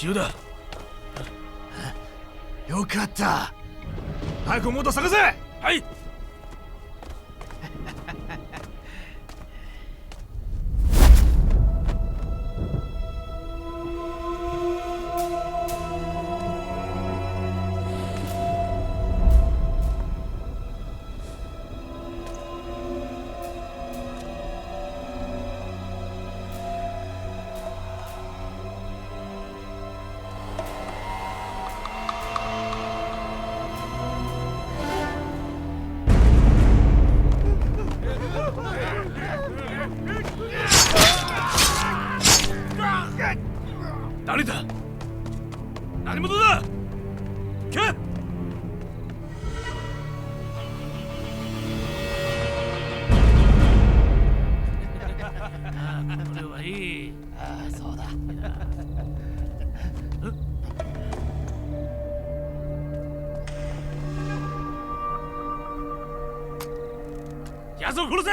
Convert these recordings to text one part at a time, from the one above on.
塩だ。よかった。早く元探せ。はい。誰だ？何者だ？け！これはいい。ああ、そうだ。奴を殺せ！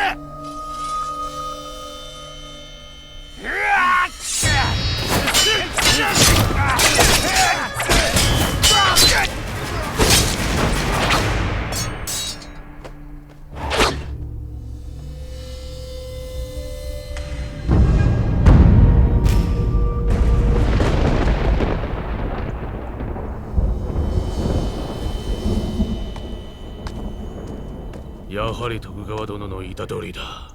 やはり徳川殿の言った通りだ。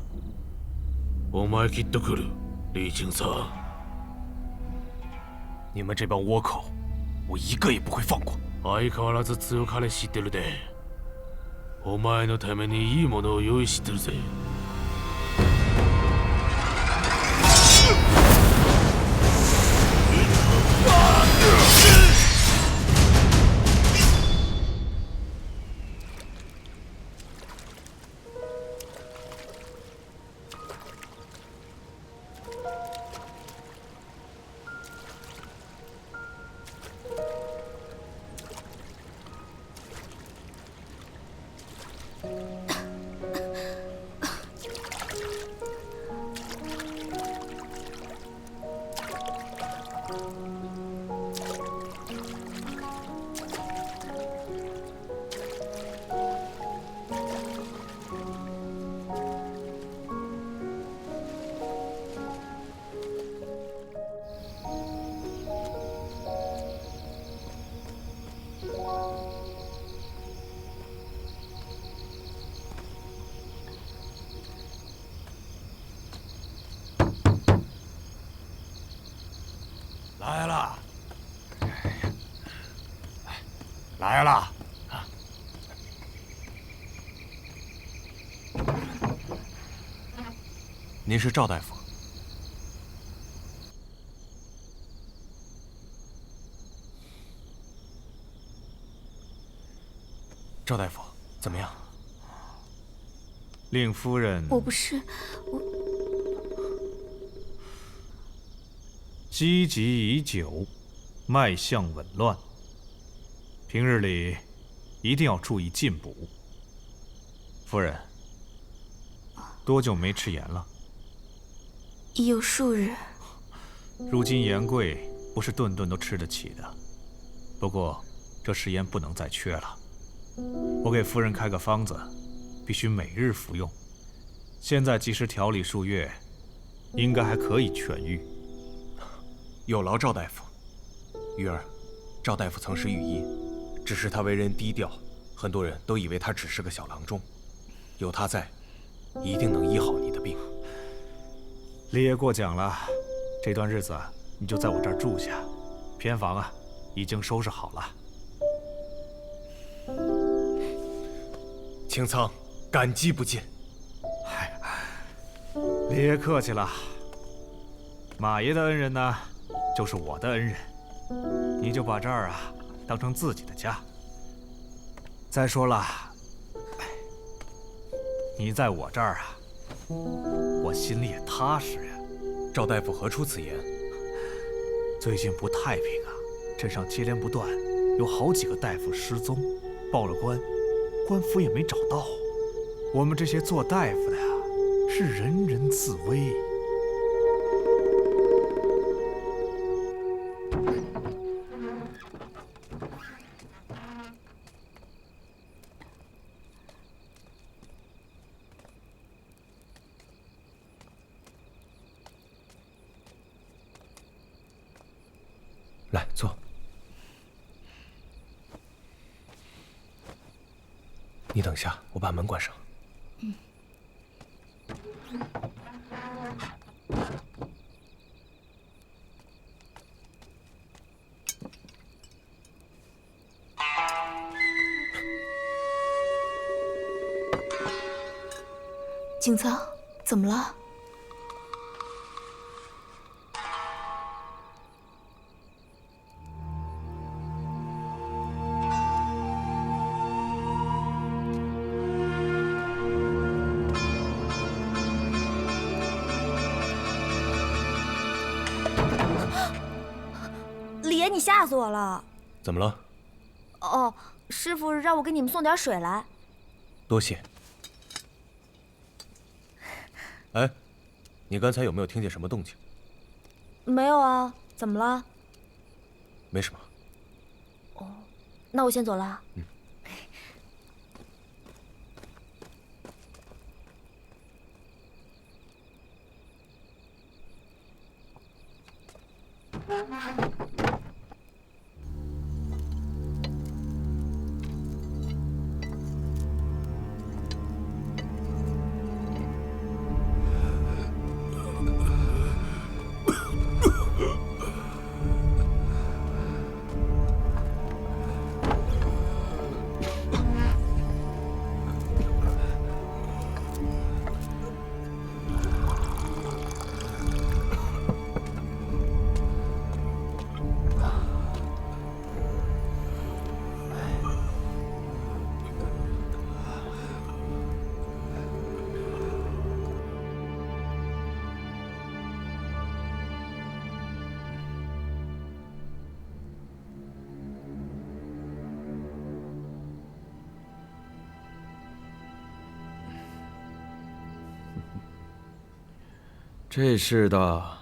お前きっと来る、李青桑。你们这帮倭寇，我一个也不会放过。相変わらず強かれ知ってるで。お前のためにいいものを用意してるぜ。来了，来了！您是赵大夫？赵大夫，怎么样？令夫人，我不是我。积疾已久，脉象紊乱，平日里一定要注意进补。夫人，多久没吃盐了？已有数日。如今盐贵，不是顿顿都吃得起的。不过这食盐不能再缺了。我给夫人开个方子，必须每日服用。现在及时调理数月，应该还可以痊愈。有劳赵大夫。玉儿，赵大夫曾是御医，只是他为人低调，很多人都以为他只是个小郎中。有他在，一定能医好你的病。李爷过奖了，这段日子你就在我这儿住下，偏房啊已经收拾好了。青苍，感激不尽。李爷客气了。马爷的恩人呢，就是我的恩人，你就把这儿啊当成自己的家。再说了，你在我这儿啊，我心里也踏实呀。赵大夫何出此言？最近不太平啊，镇上接连不断有好几个大夫失踪，报了官，官府也没找到。我们这些做大夫的呀，是人人自危。你等下，我把门关上。景苍，怎么了？李爷，你吓死我了！怎么了？哦，师傅让我给你们送点水来。多谢。哎，你刚才有没有听见什么动静？没有啊，怎么了？没什么。那我先走了。这世道，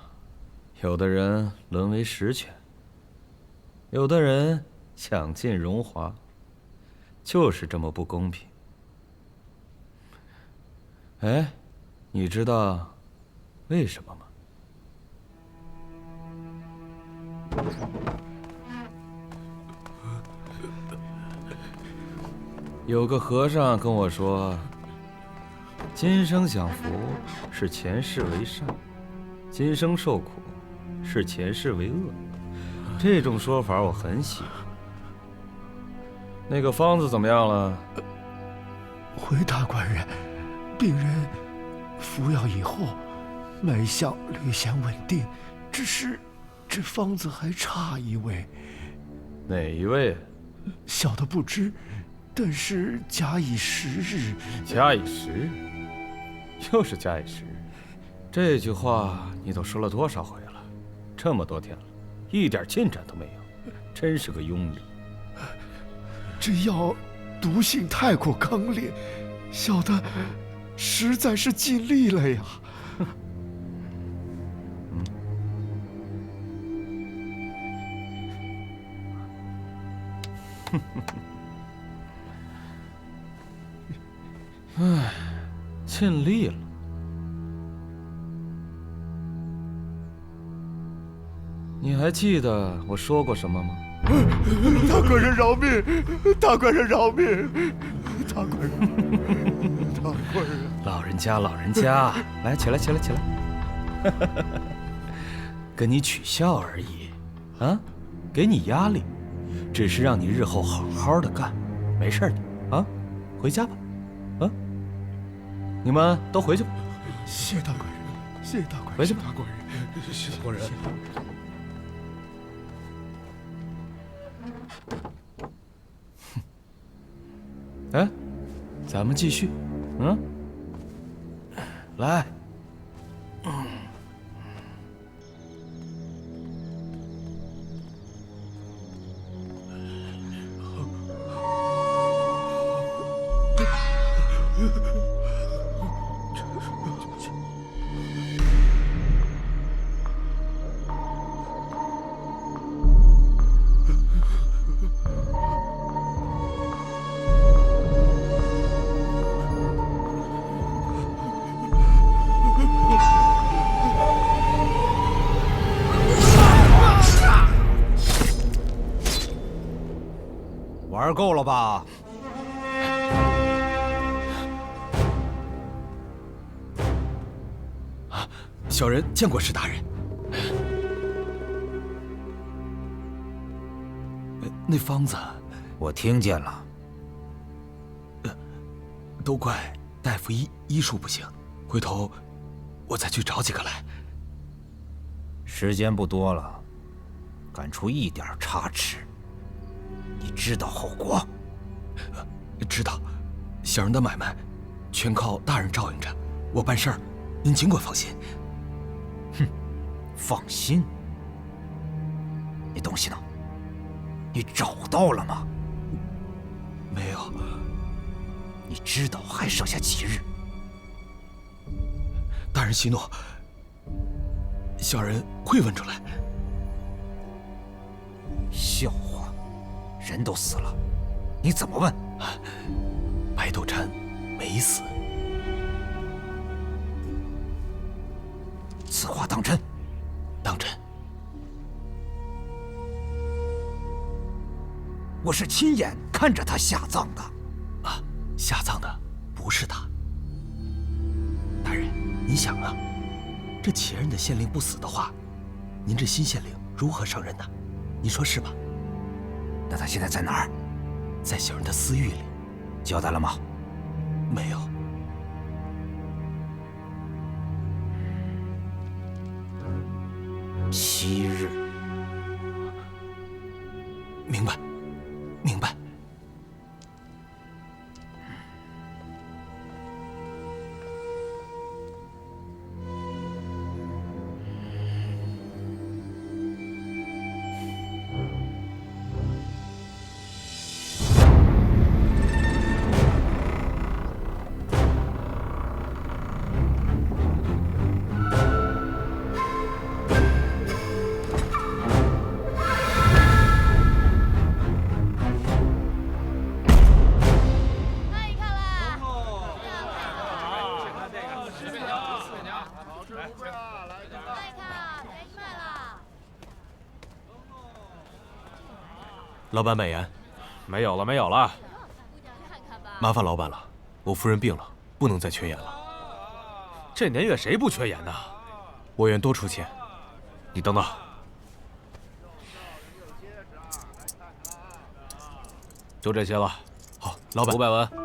有的人沦为实权，有的人享尽荣华，就是这么不公平。哎，你知道为什么吗？有个和尚跟我说，今生享福是前世为善，今生受苦是前世为恶。这种说法我很喜欢。那个方子怎么样了？回大官人，病人服药以后，脉象略显稳定，只是这方子还差一味。哪一位？小的不知，但是假以时日。假以时日，又是假以时日。这句话你都说了多少回了？这么多天了，一点进展都没有，真是个庸医。这药毒性太过刚烈，小的实在是尽力了呀。唉，尽力了。你还记得我说过什么吗？大官人饶命！大官人饶命！大官人，大官人！老人家，老人家，来，起来，起来，起来。跟你取笑而已，啊，给你压力，只是让你日后好好的干，没事的，啊，回家吧，啊，你们都回去吧。谢大官人，谢大官人，回去吧。大官人，谢大官人。哎，咱们继续，来，玩够了吧？小人见过石大人。那方子，我听见了。都怪大夫医术不行，回头我再去找几个来。时间不多了，敢出一点差池，你知道后果？知道，小人的买卖全靠大人照应着，我办事儿，您尽管放心。哼，放心？你东西呢？你找到了吗？没有。你知道还剩下几日？大人息怒，小人会问出来。笑话，人都死了，你怎么问？白斗禅没死。此话当真？当真。我是亲眼看着他下葬的。啊，下葬的不是他。大人，您想啊，这前任的县令不死的话，您这新县令如何上任呢？您说是吧？那他现在在哪儿？在小人的私狱里。交代了吗？没有。7日。明白，明白。老板，美颜。没有了，没有了。麻烦老板了，我夫人病了，不能再缺盐了。这年月谁不缺盐呢？我愿多出钱。你等等。就这些了。好，老板。500文。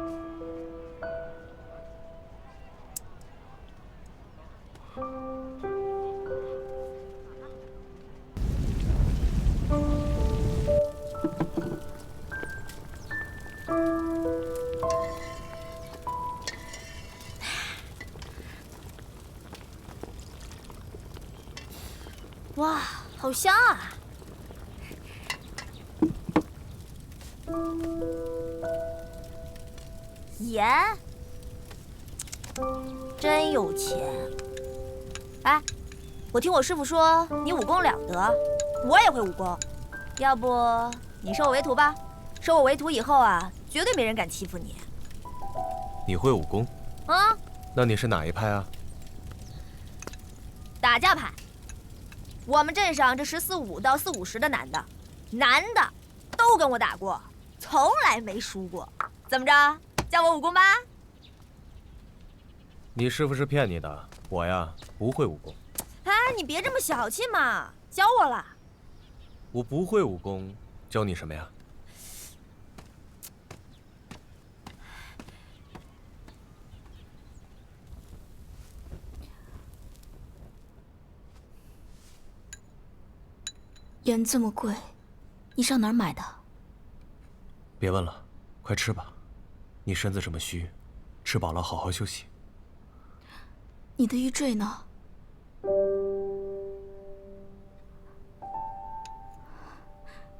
哇，好香啊！盐，真有钱。哎，我听我师傅说你武功了得，我也会武功，要不你收我为徒吧？收我为徒以后啊，绝对没人敢欺负你。你会武功？啊？那你是哪一派啊？打架派。我们镇上这14、15到4、50的男的都跟我打过，从来没输过。怎么着，教我武功吧？你师傅是骗你的，我呀不会武功。哎，你别这么小气嘛，教我了。我不会武功，教你什么呀？盐这么贵，你上哪儿买的？别问了，快吃吧。你身子这么虚，吃饱了好好休息。你的玉坠呢？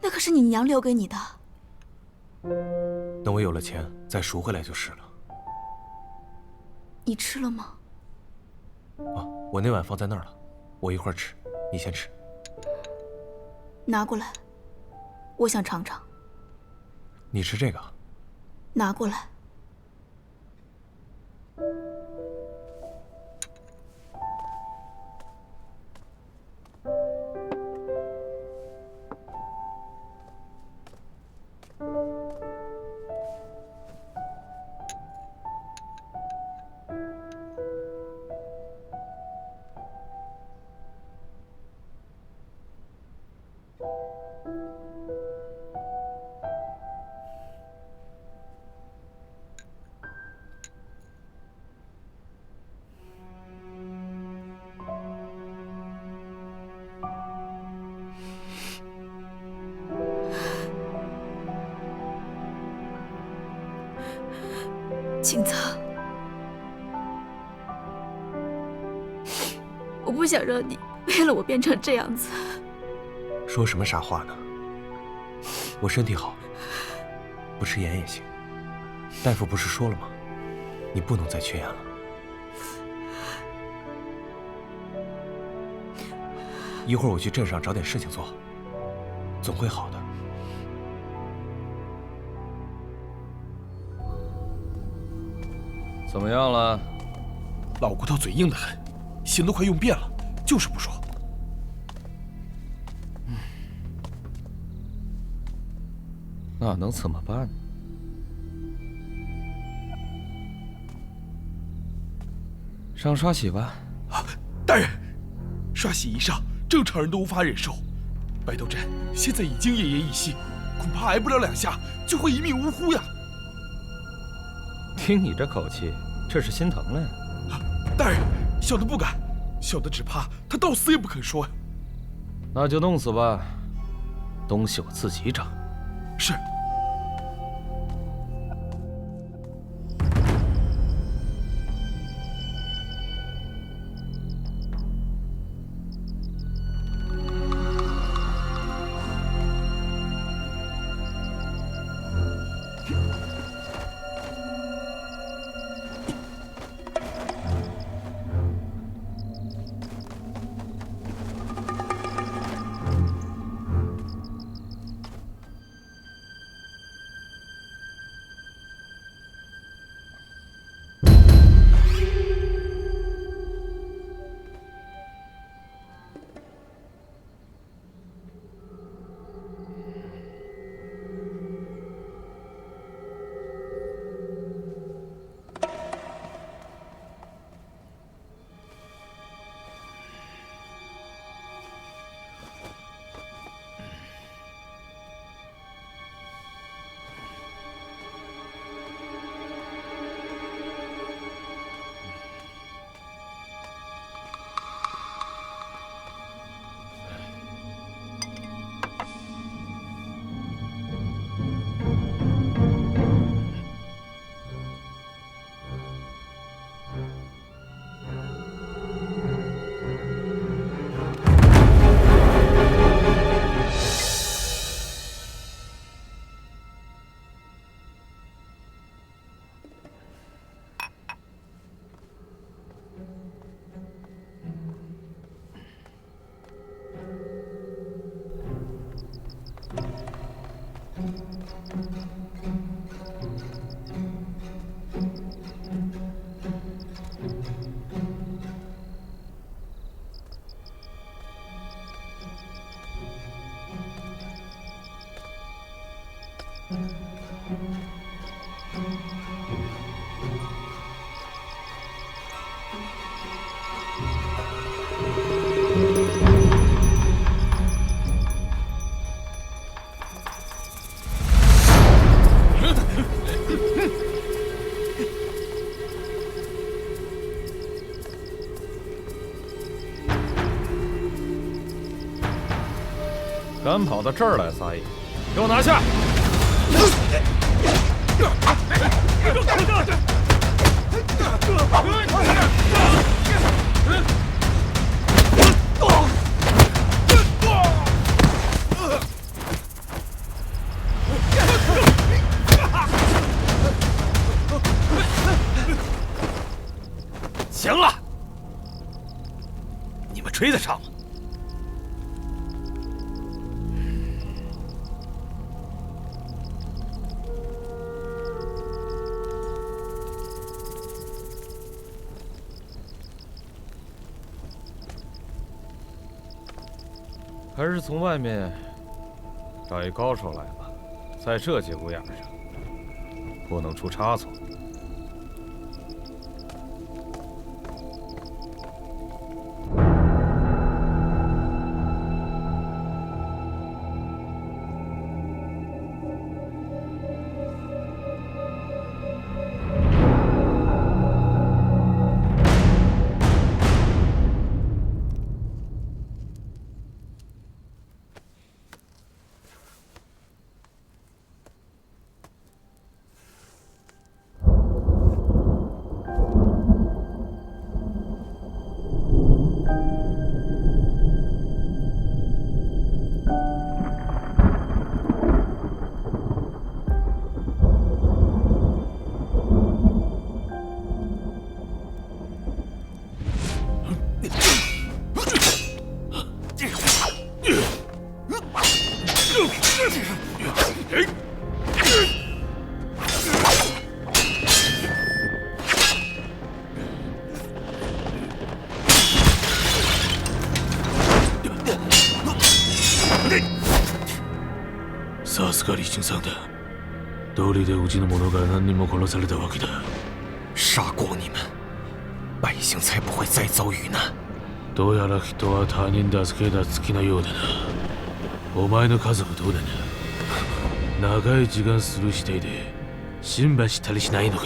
那可是你娘留给你的。等我有了钱再赎回来就是了。你吃了吗？啊，我那碗放在那儿了，我一会儿吃，你先吃。拿过来，我想尝尝。你吃这个？拿过来。青草，我不想让你为了我变成这样子。说什么傻话呢？我身体好，不吃盐也行。大夫不是说了吗？你不能再缺盐了。一会儿我去镇上找点事情做，总会好的。怎么样了？老骨头嘴硬得很，心都快用遍了，就是不说。那能怎么办呢？上刷洗吧。大人，刷洗一上，正常人都无法忍受。白头针现在已经奄奄一息，恐怕挨不了2下就会一命呜呼呀。听你这口气，这是心疼了呀？大人，小的不敢，小的只怕他到死也不肯说呀。那就弄死吧，东西我自己整。是。敢跑到这儿来撒野，给我拿下！行了，你们追得上吗？还是从外面找一高手来吧，在这节骨眼上，不能出差错。かり新さんだ。道理でうちの者が何人も殺されたわけだ。杀过你们，百姓才不会再遭遇難。どうやら人は他人助けが好きなようだな。お前の家族どうだな。長い時間するしてで心配したりしないのか。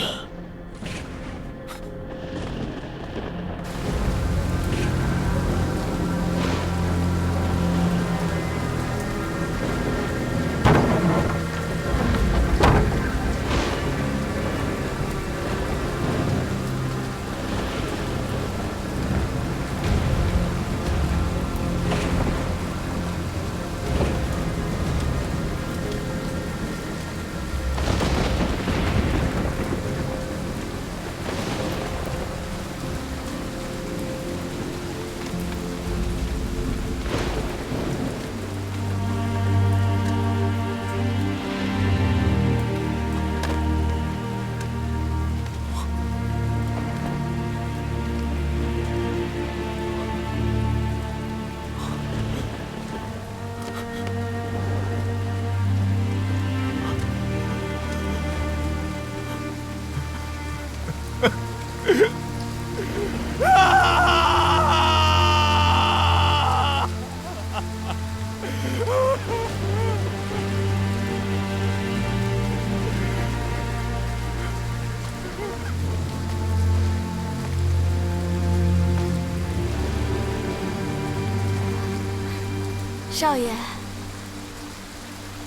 少爷，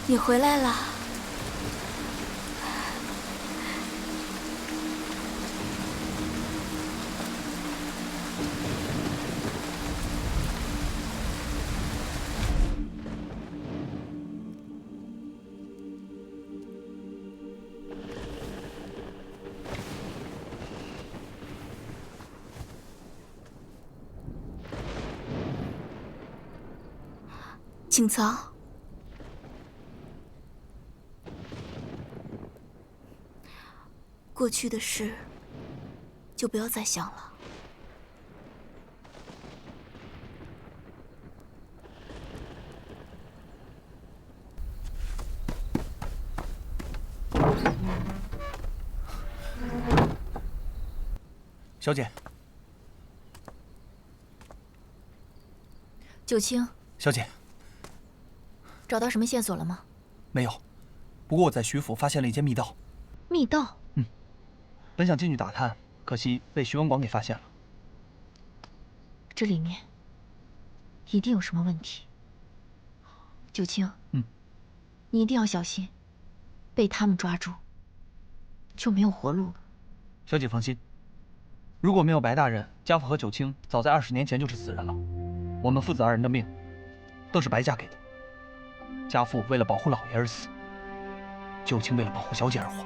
你回来了。请藏。过去的事，就不要再想了。小姐，九卿，小姐，找到什么线索了吗？没有。不过我在徐府发现了一间密道。密道？本想进去打探，可惜被徐文广给发现了。这里面一定有什么问题。九卿，你一定要小心，被他们抓住就没有活路了。小姐放心，如果没有白大人，家父和九卿早在20年前就是死人了。我们父子2人的命都是白家给的。家父为了保护老爷而死，九卿为了保护小姐而活。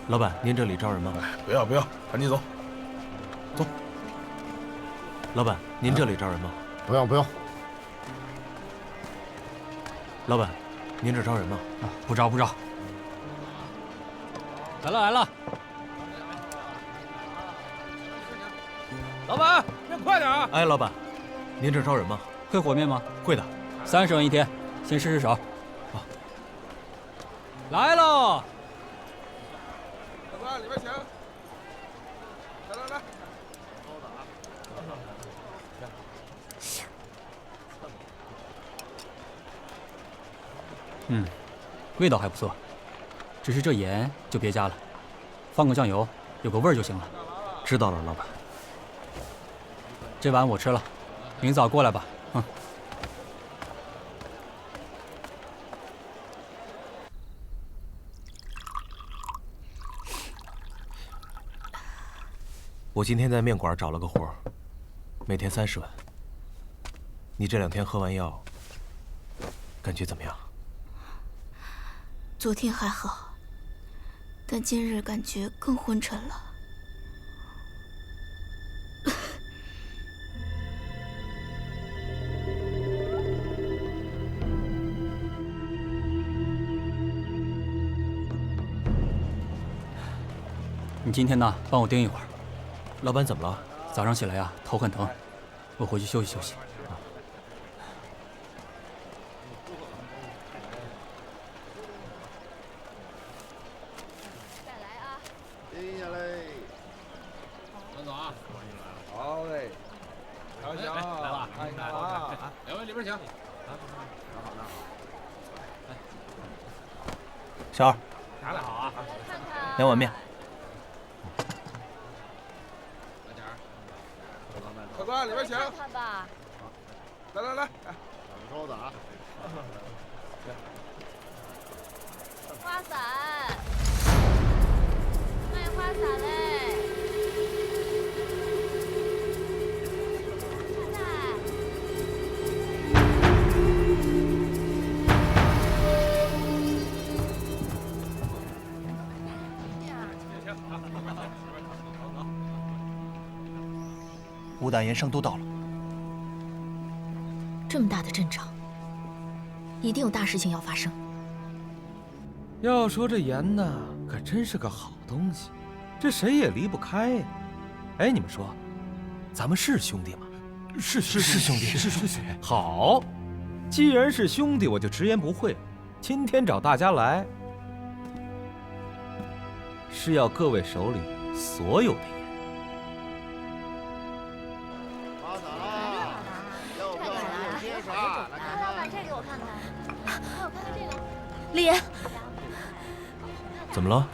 老板，您这里招人吗？不要不要，赶紧走。走。老板，您这里招人吗？不用不用。老板，您这招人吗？不招不招。来了来了。老板，要快点啊！哎，老板，您这招人吗？会和面吗？会的。30文一天，先试试手。来喽！大哥，里边请。来。味道还不错，只是这盐就别加了，放个酱油，有个味儿就行了。知道了，老板。这碗我吃了，明早过来吧。我今天在面馆找了个活儿，每天30文。你这2天喝完药，感觉怎么样？昨天还好，但今日感觉更昏沉了。你今天呢，帮我盯一会儿。老板怎么了？早上起来呀，头很疼，我回去休息休息。停下来。张总啊，好嘞。小小，来吧，看看啊，两位里边请。小二，咱俩好啊，两碗面。客官里边请。看吧。来来来，哎，小桌子啊。花伞，卖花伞嘞！太太。吴大盐商都到了。这么大的阵仗，一定有大事情要发生。要说这盐呢，可真是个好东西，这谁也离不开呀。哎，你们说，咱们是兄弟吗？是兄弟，是兄弟。好，既然是兄弟，我就直言不讳了。今天找大家来，是要各位手里所有的盐。花伞啊，要不要有些啥？来看看。把这给我看看。还有看看这个。李岩，怎么了？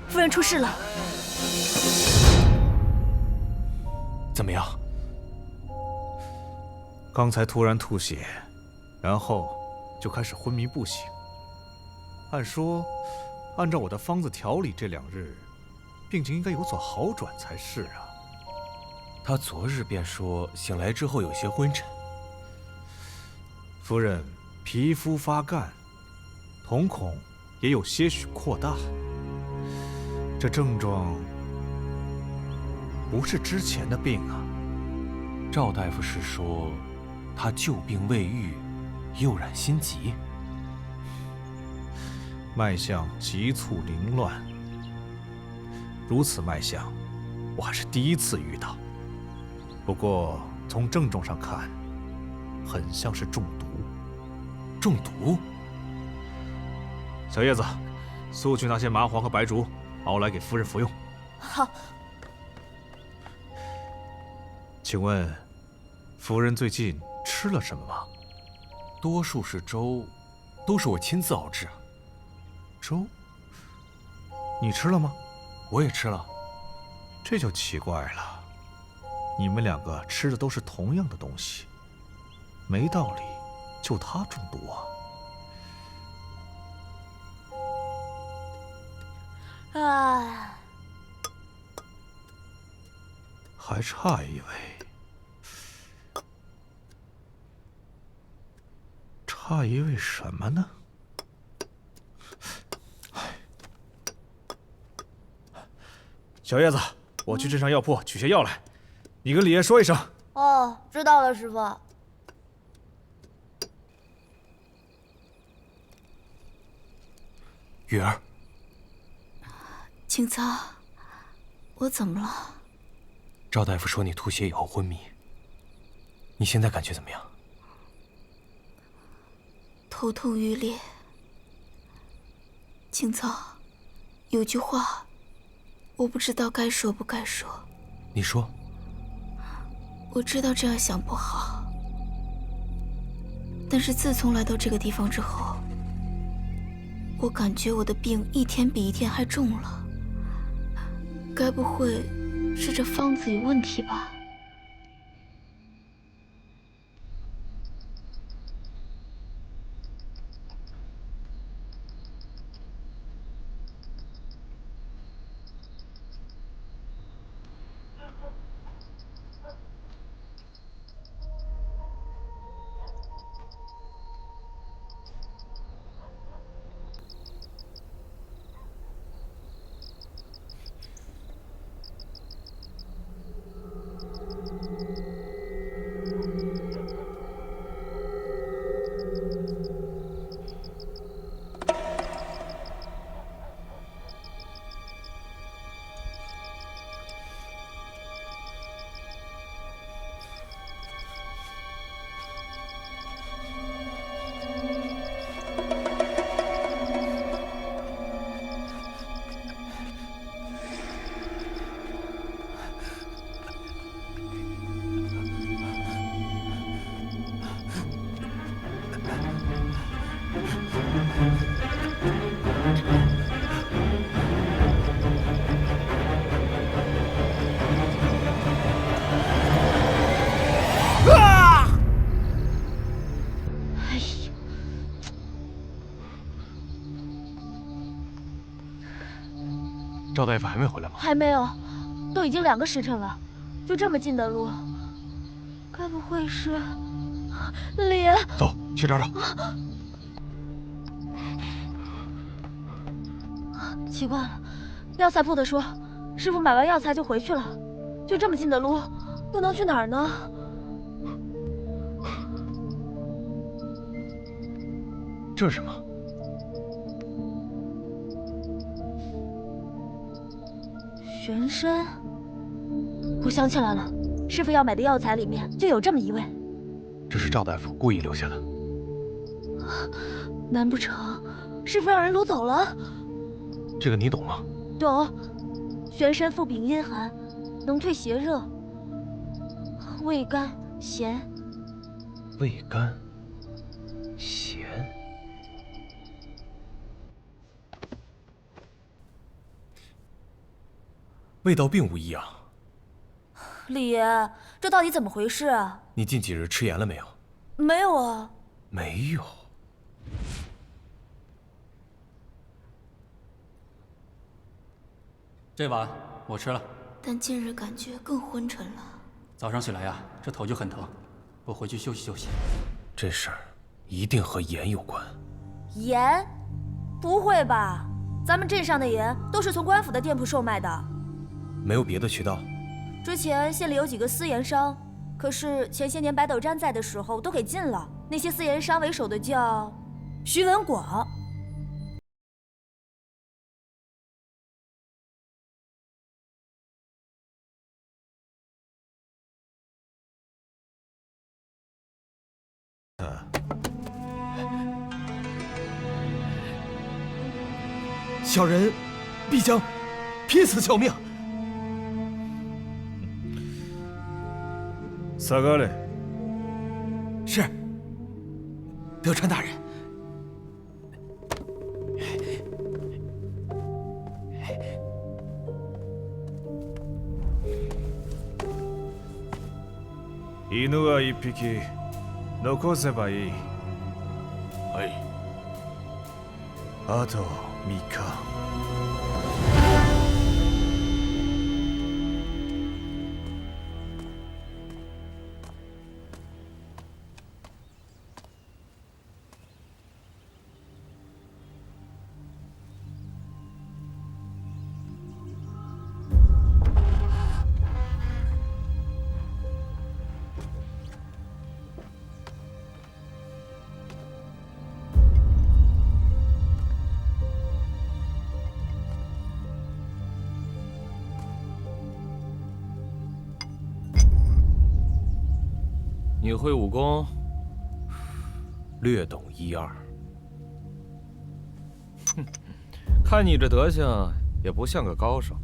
夫人出事了。怎么样？刚才突然吐血，然后就开始昏迷不醒。按说，按照我的方子调理，这2日病情应该有所好转才是啊。他昨日便说醒来之后有些昏沉。夫人皮肤发干，瞳孔也有些许扩大，这症状不是之前的病啊。赵大夫是说，他旧病未愈，又染心疾，脉象急促凌乱。如此脉象，我还是第一次遇到。不过从症状上看，很像是中毒。中毒？小叶子，速去拿些麻黄和白术，熬来给夫人服用。好。请问，夫人最近吃了什么吗？多数是粥，都是我亲自熬制。粥？你吃了吗？我也吃了。这就奇怪了，你们2个吃的都是同样的东西，没道理，就他中毒啊！啊，还差一位，差一位什么呢？小叶子，我去镇上药铺取些药来，你跟李爷说一声。哦，知道了，师傅。雨儿，青草，我怎么了？赵大夫说你吐血以后昏迷，你现在感觉怎么样？头痛欲裂。青草，有句话，我不知道该说不该说。你说。我知道这样想不好，但是自从来到这个地方之后，我感觉我的病一天比一天还重了。该不会是这方子有问题吧？赵大夫还没回来吗？还没有，都已经2个时辰了，就这么近的路，该不会是李岩？走，去找找。奇怪了，药材铺的说，师傅买完药材就回去了，就这么近的路，又能去哪儿呢？这是什么？玄参，我想起来了，师傅要买的药材里面就有这么一味。这是赵大夫故意留下的。难不成师傅让人掳走了？这个你懂吗？懂。玄参复秉阴寒，能退邪热，味甘咸。味甘咸。味道并无异样。李爷，这到底怎么回事啊？你近几日吃盐了没有？没有啊。没有。这碗我吃了，但近日感觉更昏沉了。早上起来呀，这头就很疼，我回去休息休息。这事儿一定和盐有关。盐？不会吧？咱们镇上的盐都是从官府的店铺售卖的。没有别的渠道。之前县里有几个私盐商，可是前些年白斗占在的时候都给禁了。那些私盐商为首的叫徐文广。小人必将拼死救命。萨嘎嘞。是。德川大人。犬は1匹残せばいい。はい。あと3日。你会武功？略懂1、2。哼，看你这德行，也不像个高手。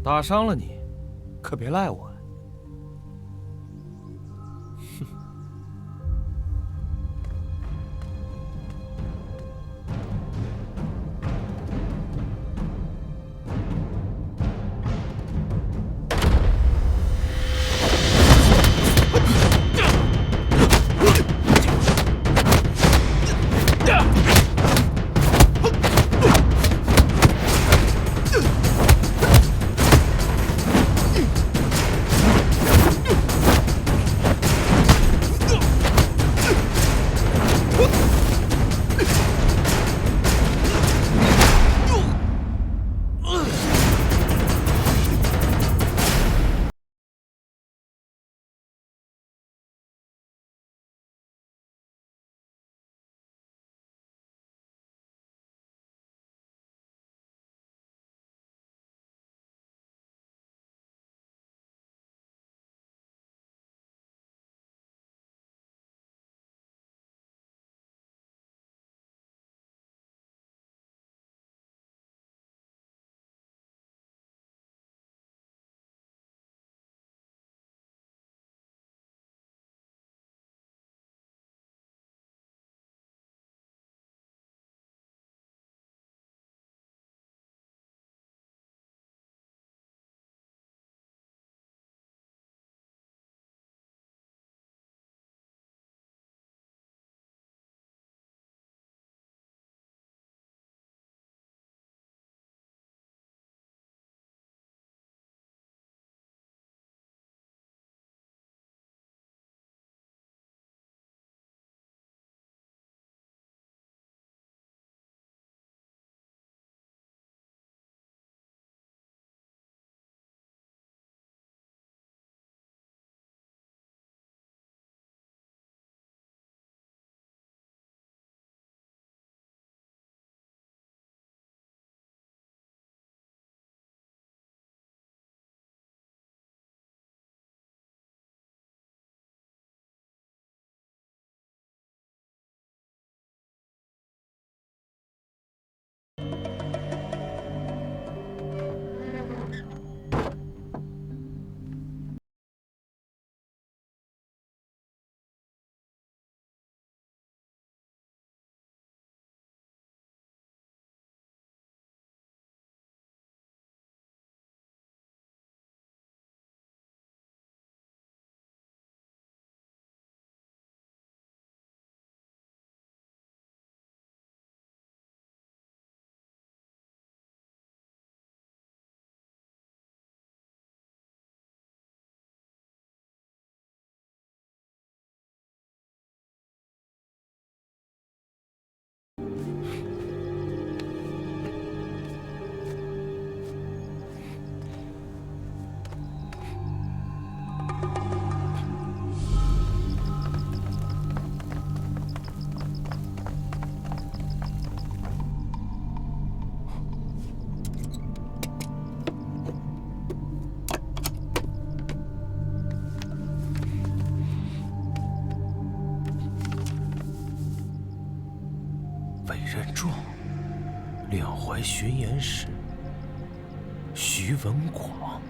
打伤了你，可别赖我。委任状，两淮巡盐使徐文广。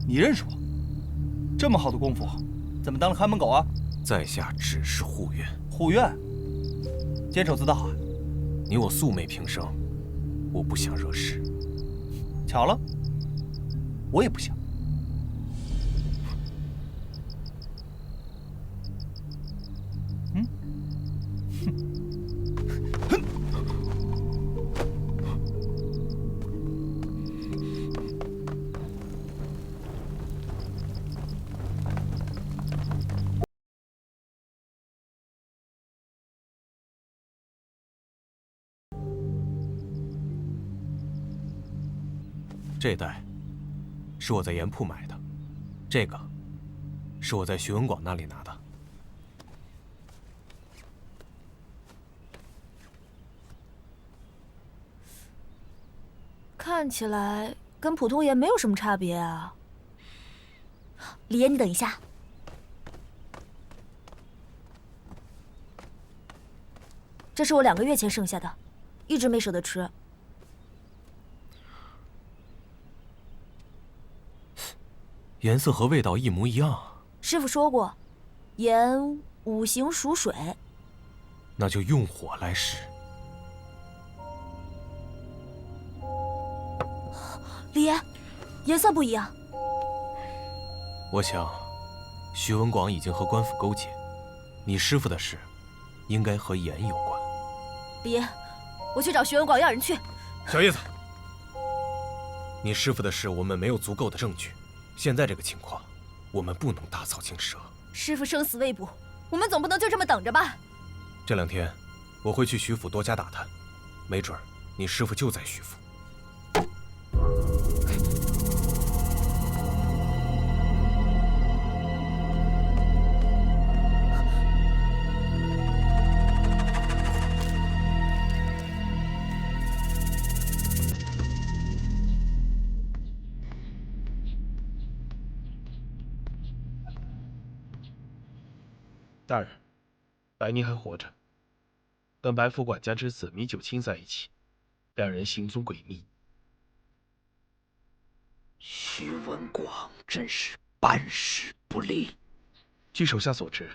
你认识我？这么好的功夫，怎么当了看门狗啊？在下只是护院。护院，监守自盗啊！你我素昧平生，我不想惹事。巧了，我也不想。这袋是我在盐铺买的，这个是我在徐文广那里拿的。看起来跟普通盐没有什么差别啊。李岩，你等一下。这是我2个月前剩下的，一直没舍得吃。颜色和味道一模一样。师傅说过，盐五行属水，那就用火来使。李岩，颜色不一样。我想，徐文广已经和官府勾结，你师傅的事，应该和盐有关。李岩，我去找徐文广要人去。小叶子，你师傅的事，我们没有足够的证据。现在这个情况，我们不能大草惊蛇。师傅生死未卜，我们总不能就这么等着吧？这2天，我会去徐府多加打探，没准你师傅就在徐府。大人，白宁还活着，跟白府管家之子米九卿在一起，2人行踪诡秘。徐文广真是办事不力。据手下所知，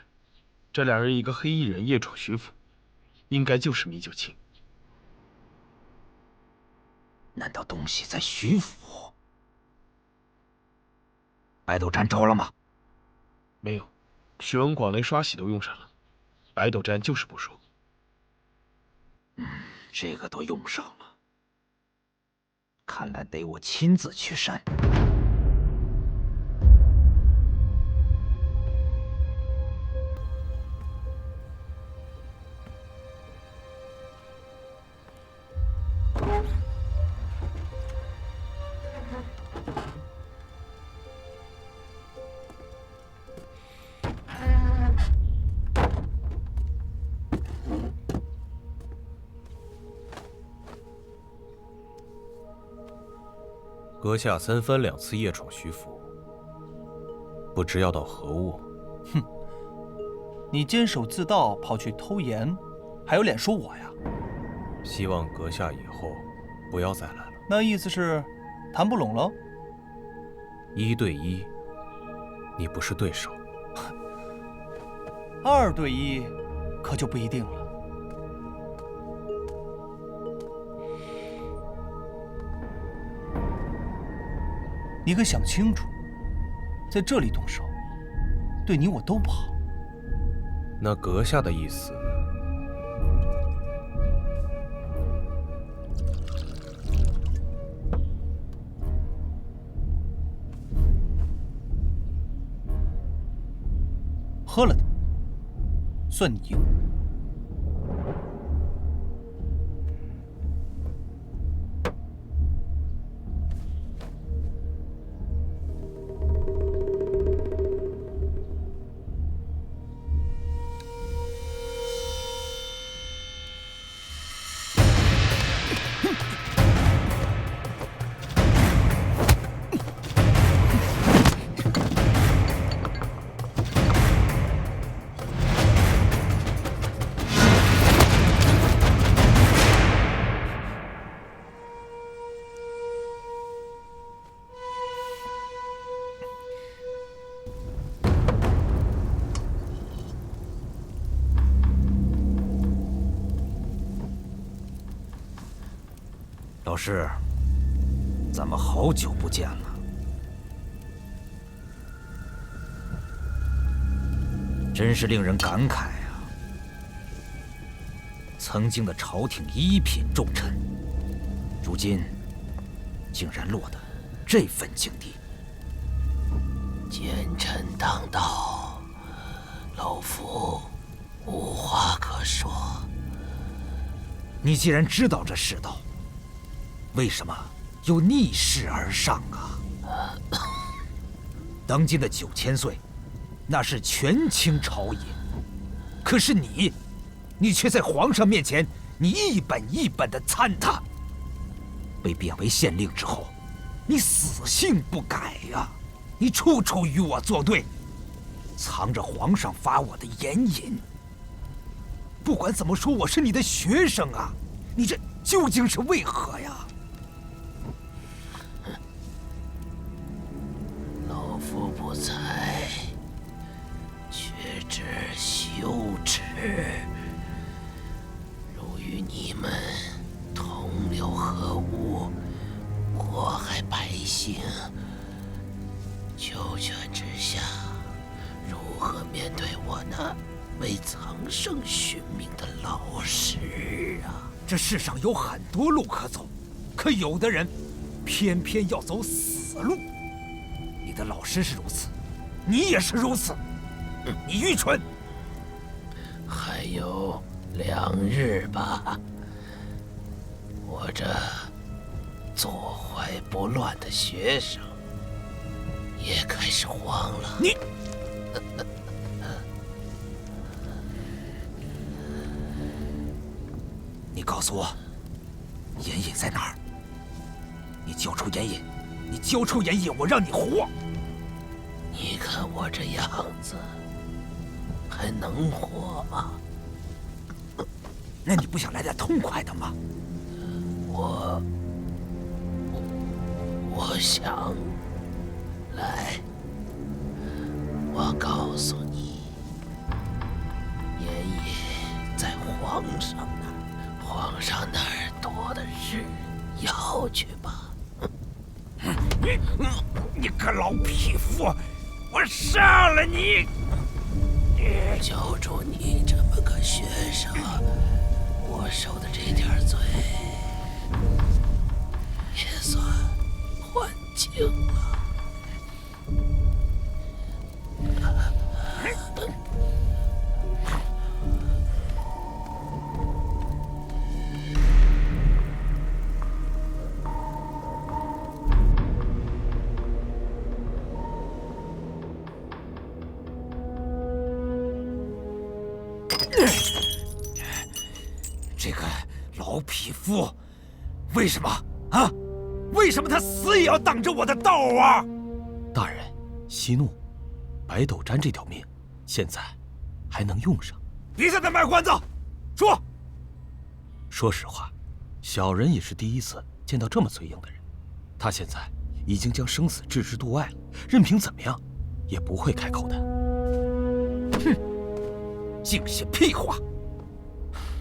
这2人一个黑衣人夜闯徐府，应该就是米九卿。难道东西在徐府？白斗毡招了吗？没有。徐文广连刷洗都用上了，白斗毡就是不说。这个都用上了，看来得我亲自去删。阁下3番2次夜闯徐府，不知要到何物？哼，你监守自盗，跑去偷盐，还有脸说我呀？希望阁下以后不要再来了。那意思是谈不拢喽？1对1，你不是对手。2对1，可就不一定了。你可想清楚，在这里动手，对你我都不好。那阁下的意思？喝了的，算你赢。老师，咱们好久不见了。真是令人感慨啊！曾经的朝廷一品重臣，如今竟然落得这份境地。奸臣当道，老夫无话可说。你既然知道这世道，为什么又逆势而上啊？当今的9000岁，那是权倾朝野，可是你却在皇上面前，你一本一本的参他。被贬为县令之后，你死性不改呀！你处处与我作对，藏着皇上罚我的严引。不管怎么说，我是你的学生啊，你这究竟是为何呀？老夫不才，却知羞耻。如与你们同流合污，祸害百姓，九泉之下，如何面对我那未曾生殉命的老师啊？这世上有很多路可走，可有的人偏偏要走死路。你的老师是如此，你也是如此。你愚蠢。还有2日吧，我这坐怀不乱的学生也开始慌了。你告诉我，严隐在哪儿？你交出严隐，你交出严隐，我让你活。你看我这样子，还能活吗？那你不想来点痛快的吗？我想来。我告诉你，严隐在皇上那儿，皇上那儿多的是，要去吧。你个老匹夫，我杀了你！救助你这么个学生，我受的这点罪，也算还清了。这个老匹夫，为什么啊？为什么他死也要挡着我的道啊？大人，息怒，白斗毡这条命，现在还能用上。别在那卖关子，说。说实话，小人也是第一次见到这么嘴硬的人。他现在已经将生死置之度外了，任凭怎么样，也不会开口的。哼，净些屁话！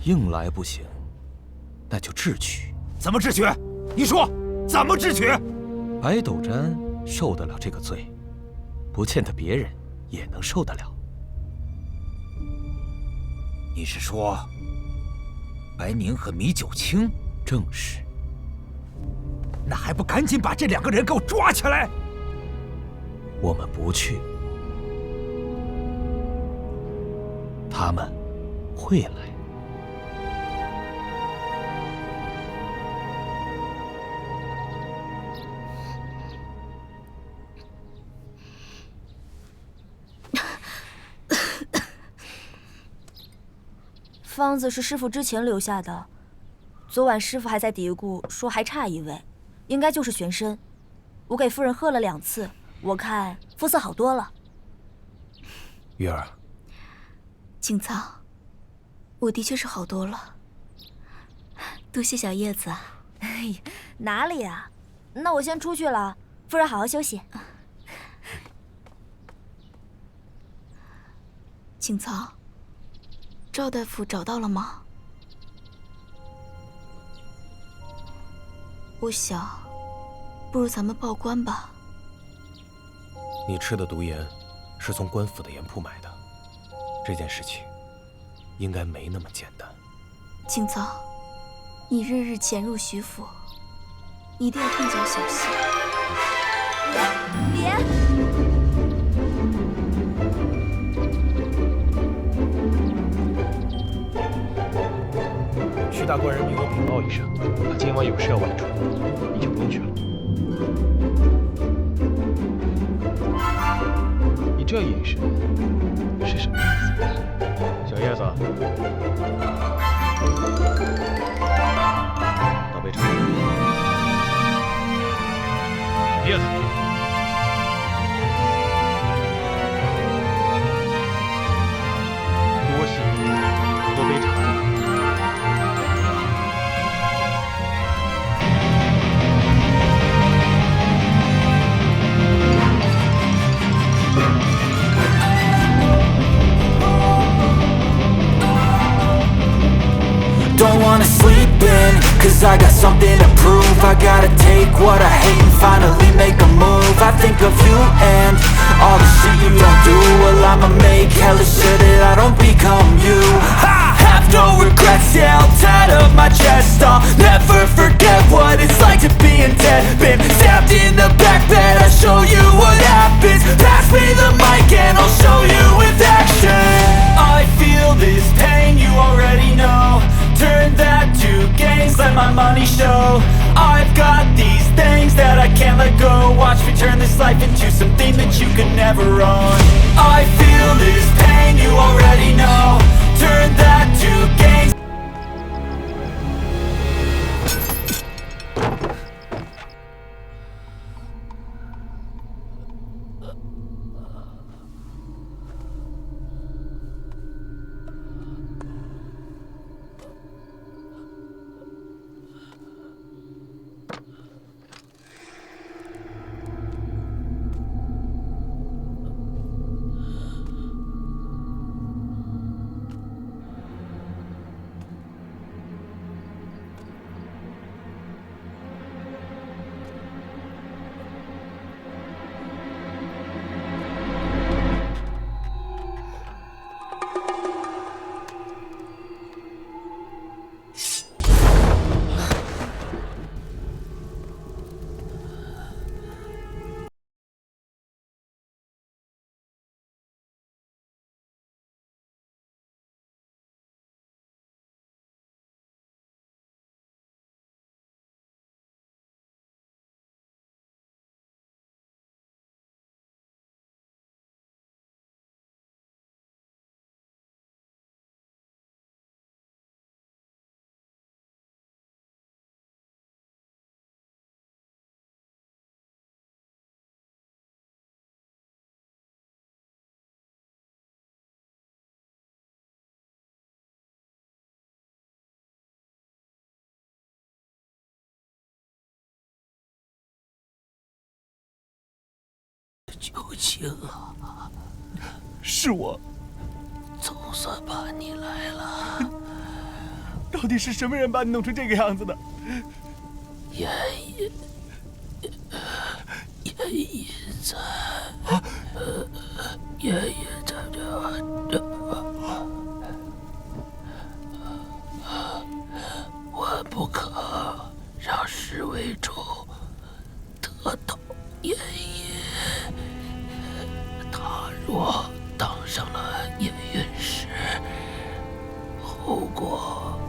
硬来不行，那就智取。怎么智取？你说怎么智取？白斗毡受得了这个罪，不见得别人也能受得了。你是说，白宁和米九清？正是。那还不赶紧把这2个人给我抓起来！我们不去，他们会来。方子是师傅之前留下的，昨晚师傅还在嘀咕说还差一位，应该就是玄参。我给夫人喝了2次，我看肤色好多了。玉儿，景苍，我的确是好多了，多谢小叶子啊。哎呀，哪里啊？那我先出去了，夫人好好休息。景苍，赵大夫找到了吗？我想，不如咱们报官吧。你吃的毒盐是从官府的盐铺买的，这件事情应该没那么简单。景苍，你日日潜入徐府，一定要更加小心。别！徐大官人命我禀报一声，他今晚有事要外出，你就不用去了。你这眼神是什么意思？小叶子，倒杯茶。叶子，多谢，喝杯茶。Don't wanna sleep in, cause I got something to prove. I gotta take what I hate and finally make a move. I think of you and all the shit you don't do. Well, I'ma make hella sure that I don't become you. I have no regrets, yeah, I'll tie up my chest. I'll never forget what it's like to be in debt. Been stabbed in the back bed, I'll show you what happens. Pass me the mic and I'll show you with action. I feel this pain, you already know. Turn that to gains, let my money show. I've got these things that I can't let go. Watch me turn this life into something that you could never own. I feel this pain, you already know. Turn that to gains.九清啊，是我，总算把你来了。到底是什么人把你弄成这个样子的？严爷在，爷爷在这。万不可让侍卫主得到爷爷。他若当上了夜韵师，后果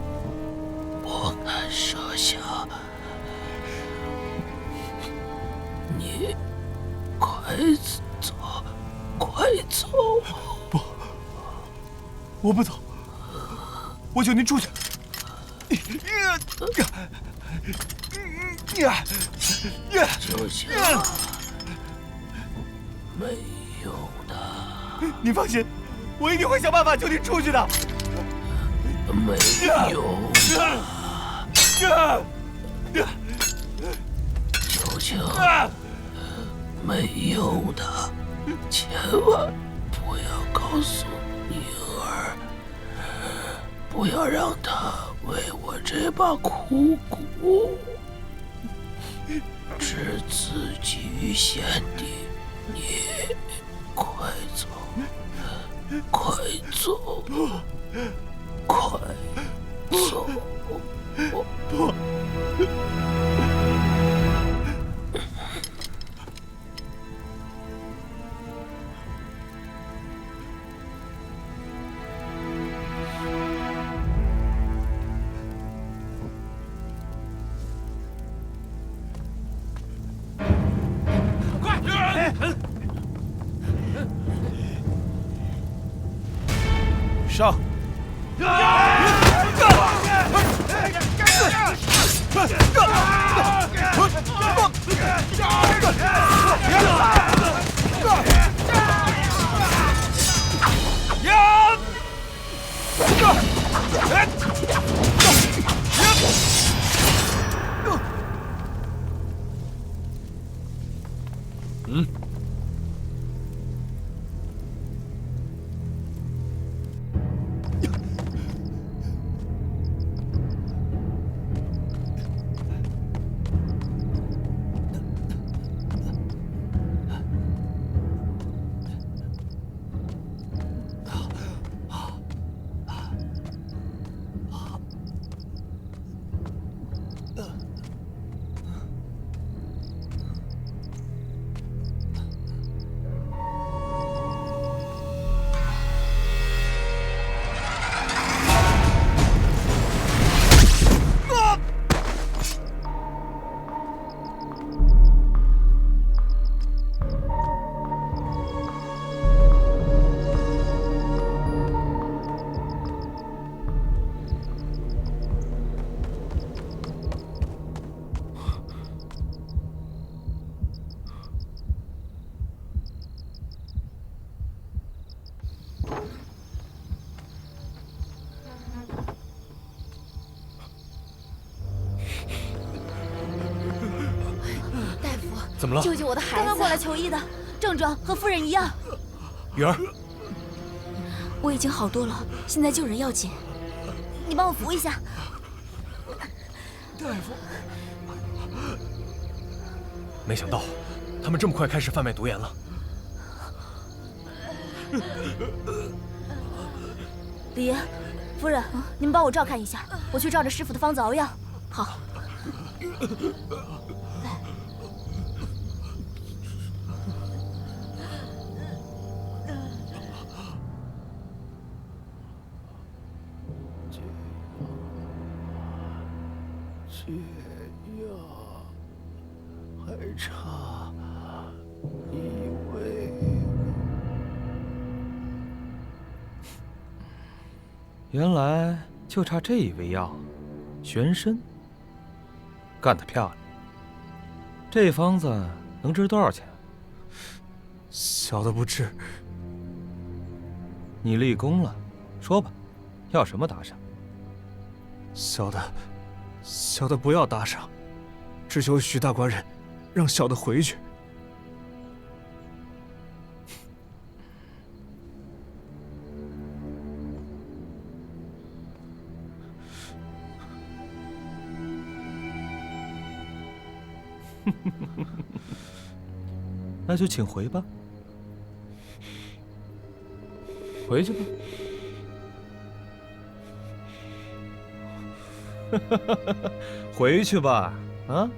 不敢设想。你快走，快走！不，我不走，我求您出去。秋秋，没用的。您放心，我一定会想办法救您出去的。没用的。秋秋，没用的，千万不要告诉宁儿，不要让她为我这把苦骨置自己于险地。你快走，快走，快走！不。上！怎么了？救救我的孩子！刚刚过来求医的，症状和夫人一样。雨儿，我已经好多了，现在救人要紧。你帮我扶一下。大夫，没想到他们这么快开始贩卖毒盐了。李爷，夫人，你们帮我照看一下，我去照着师傅的方子熬药。好。解药还差一味。原来就差这一味药，玄参。干得漂亮！这方子能值多少钱？小的不知。你立功了，说吧，要什么打赏？小的不要打赏，只求徐大官人让小的回去。那就请回吧。回去吧。回去吧，啊！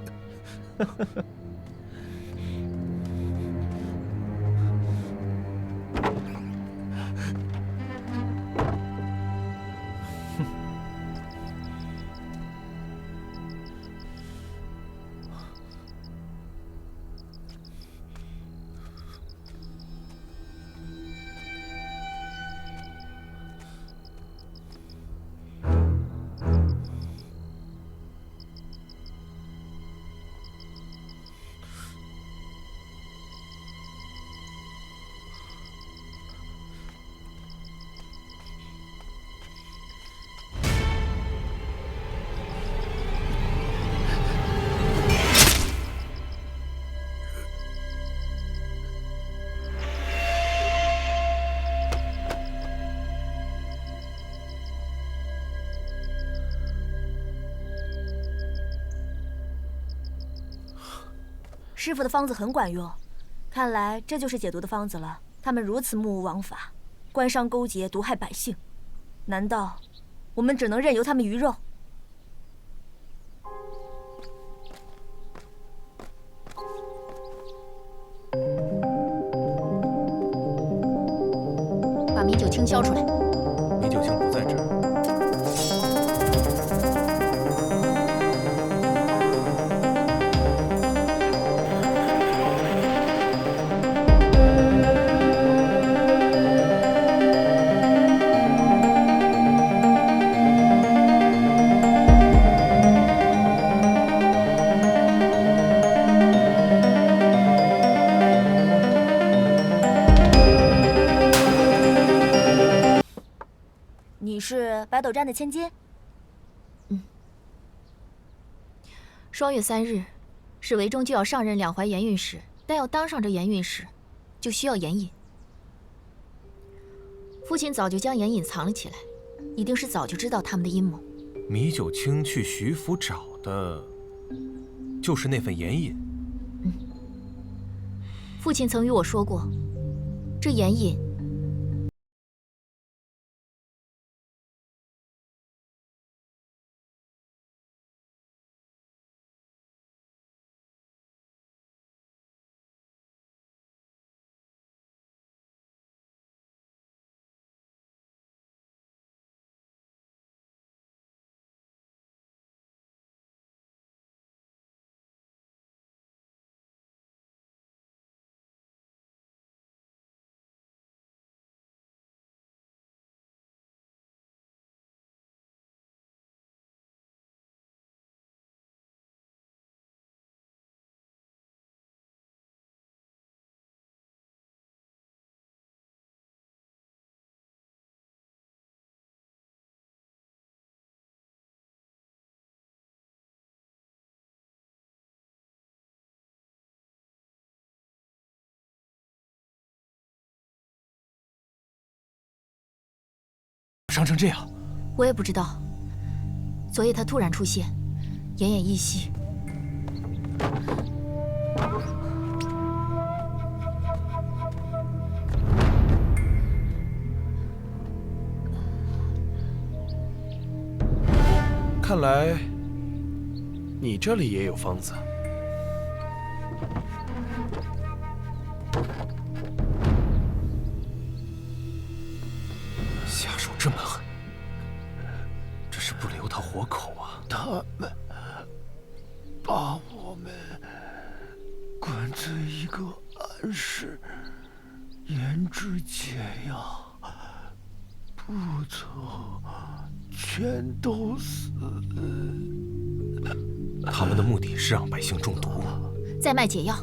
师傅的方子很管用，看来这就是解毒的方子了。他们如此目无王法，官商勾结，毒害百姓，难道我们只能任由他们鱼肉？把米酒清交出来。米酒清不在这儿。 你是白斗占的千金？双月3日，史维中就要上任两淮盐运使，但要当上这盐运使，就需要盐引。父亲早就将盐引藏了起来，一定是早就知道他们的阴谋。米九卿去徐府找的，就是那份盐引。父亲曾与我说过，这盐引。 伤成这样，我也不知道。昨夜他突然出现，奄奄一息。看来你这里也有方子。 下手这么狠，这是不留他活口啊！他们把我们关在一个暗室，严制解药，不走全都死。他们的目的是让百姓中毒，再卖解药。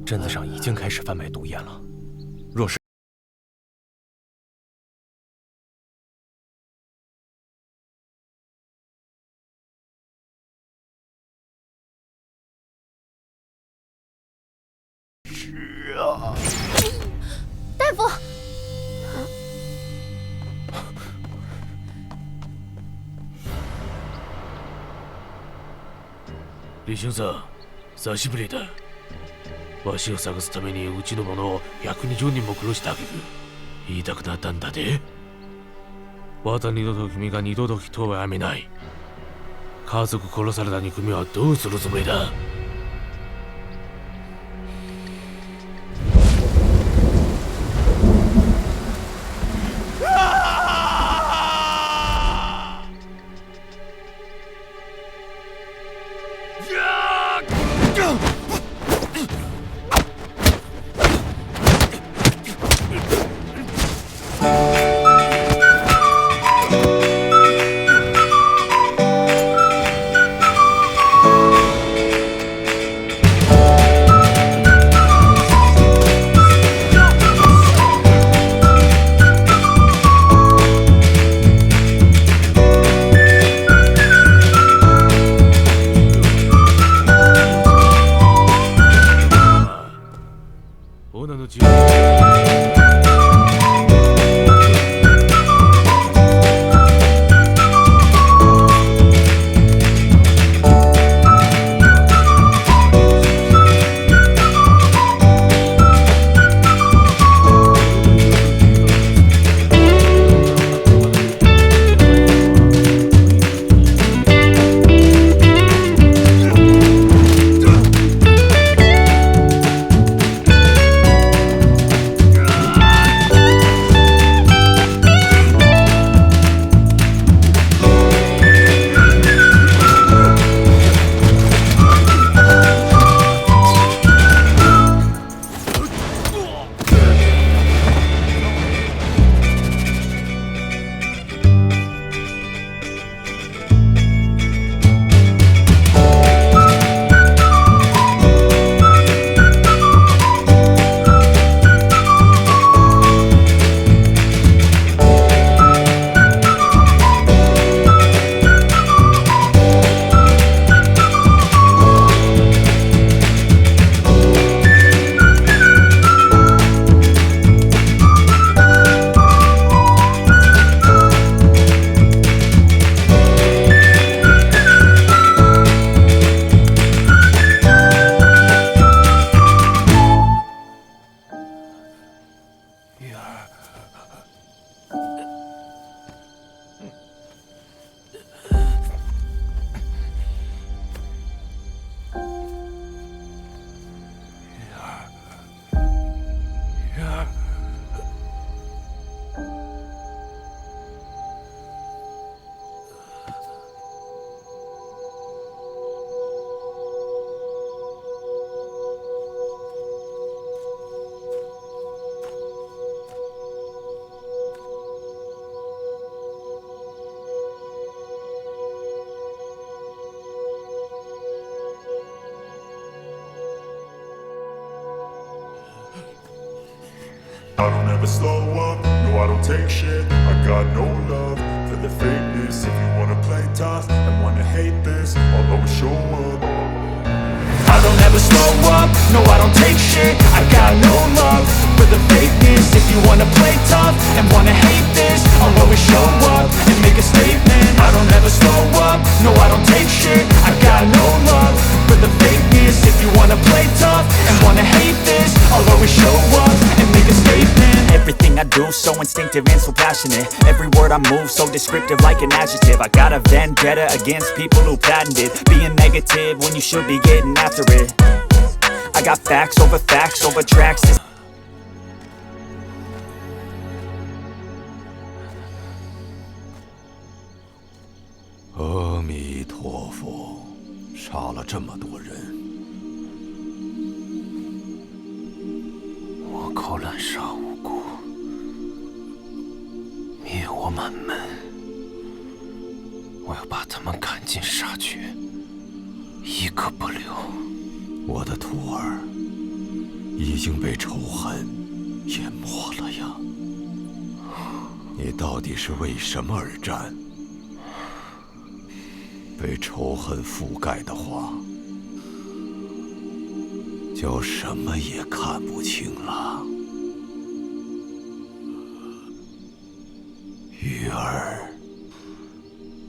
镇子上已经开始贩卖毒烟了，若是…… 是啊，大夫，李先生，久しぶりだ。わしを探すためにうちの者を120人も殺した挙句言いたくなったんだで。また二度と君が二度と人をやめない。家族殺された憎みはどうするつもりだ。I don't ever slow up, no I don't take shit. I got no love for the fakeness. If you wanna play tough and wanna hate this, I'll always show up. I don't ever slow up, no I don't take shit. I got no love for the fakeness. If you wanna play tough and wanna hate this, I'll always show up and make a statement. I don't ever slow up, no I don't take shit. I got no love for the fakeness. If you wanna play tough and wanna hate this, I'll always show up and make a statement. Everything I do so instinctive and so passionate. Every word I move so descriptive like an adjective. I got a vendetta against people who patented being negative when you should be getting after it. I got facts over tracks. "阿弥陀佛，杀了这么多人，倭寇滥杀无辜，灭我满门。我要把他们赶尽杀绝，一个不留。我的徒儿已经被仇恨淹没了呀！你到底是为什么而战？被仇恨覆盖的话，就什么也看不清了。玉儿，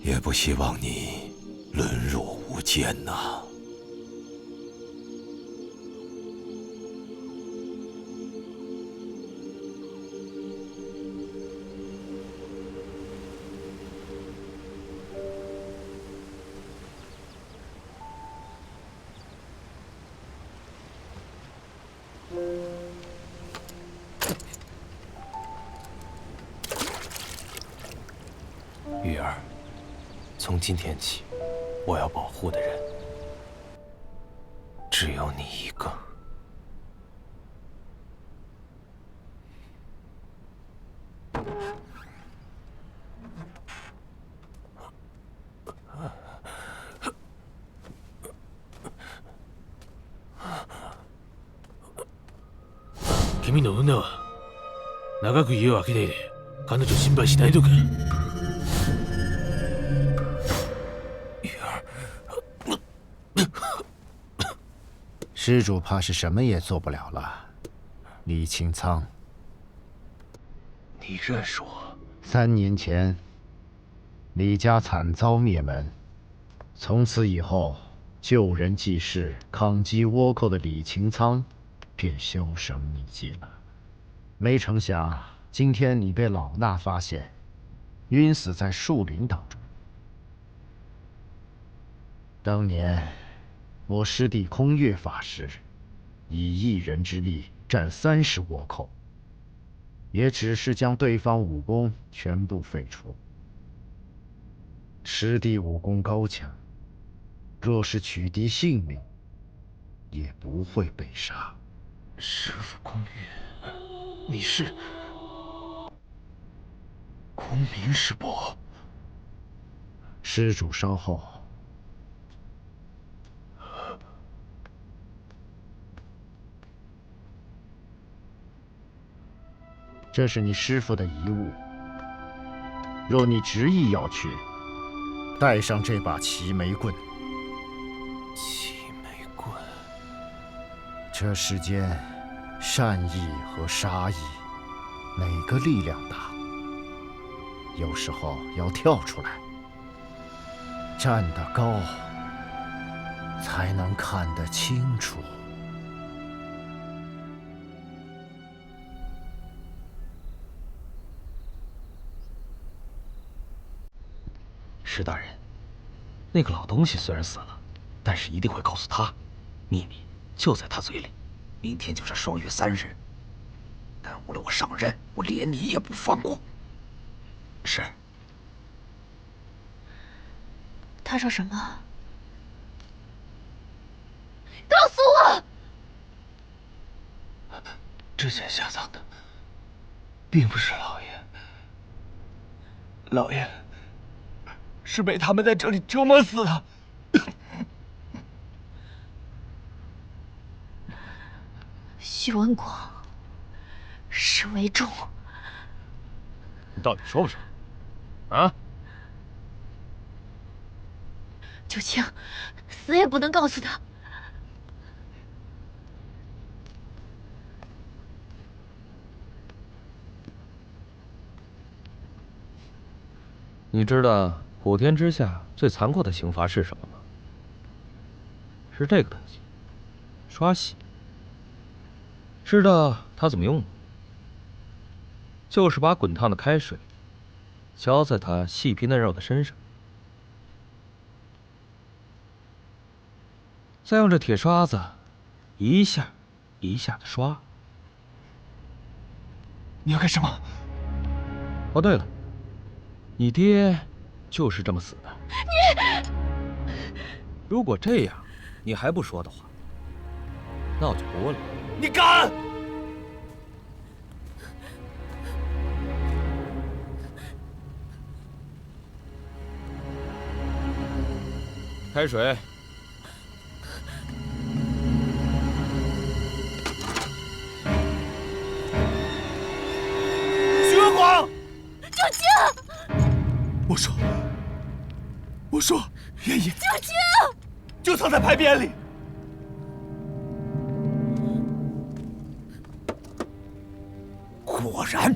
也不希望你沦落无间呐。玉儿，从今天起，我要保护的人只有你一个。君の女は長く家を空けないで彼女心配しないのか。施主怕是什么也做不了了。李清仓，你认识我？3年前，李家惨遭灭门，从此以后，救人济世、抗击倭寇的李清仓便销声匿迹了。没成想，今天你被老衲发现，晕死在树林当中。当年，我师弟空月法师以1人之力战30倭寇，也只是将对方武功全部废除。师弟武功高强，若是取敌性命，也不会被杀。师父空月，你是空明师伯。施主稍后。这是你师父的遗物，若你执意要去，带上这把齐眉棍。齐眉棍。这世间，善意和杀意，哪个力量大？有时候要跳出来，站得高，才能看得清楚。石大人，那个老东西虽然死了，但是一定会告诉他，秘密就在他嘴里。明天就是双月3日，耽误了我上任，我连你也不放过。是。他说什么？告诉我！之前下葬的，并不是老爷。老爷是被他们在这里折磨死的。徐文广，是为重。你到底说不说？啊？九清，死也不能告诉他。你知道普天之下最残酷的刑罚是什么吗？是这个东西，刷洗。知道它怎么用吗？就是把滚烫的开水浇在它细皮嫩肉的身上，再用这铁刷子一下一下的刷。你要干什么？哦，对了，你爹就是这么死的。你，如果这样你还不说的话，那我就不问了。你敢！开水。徐文广，九清！我说，原野九清就藏在牌匾里。果然。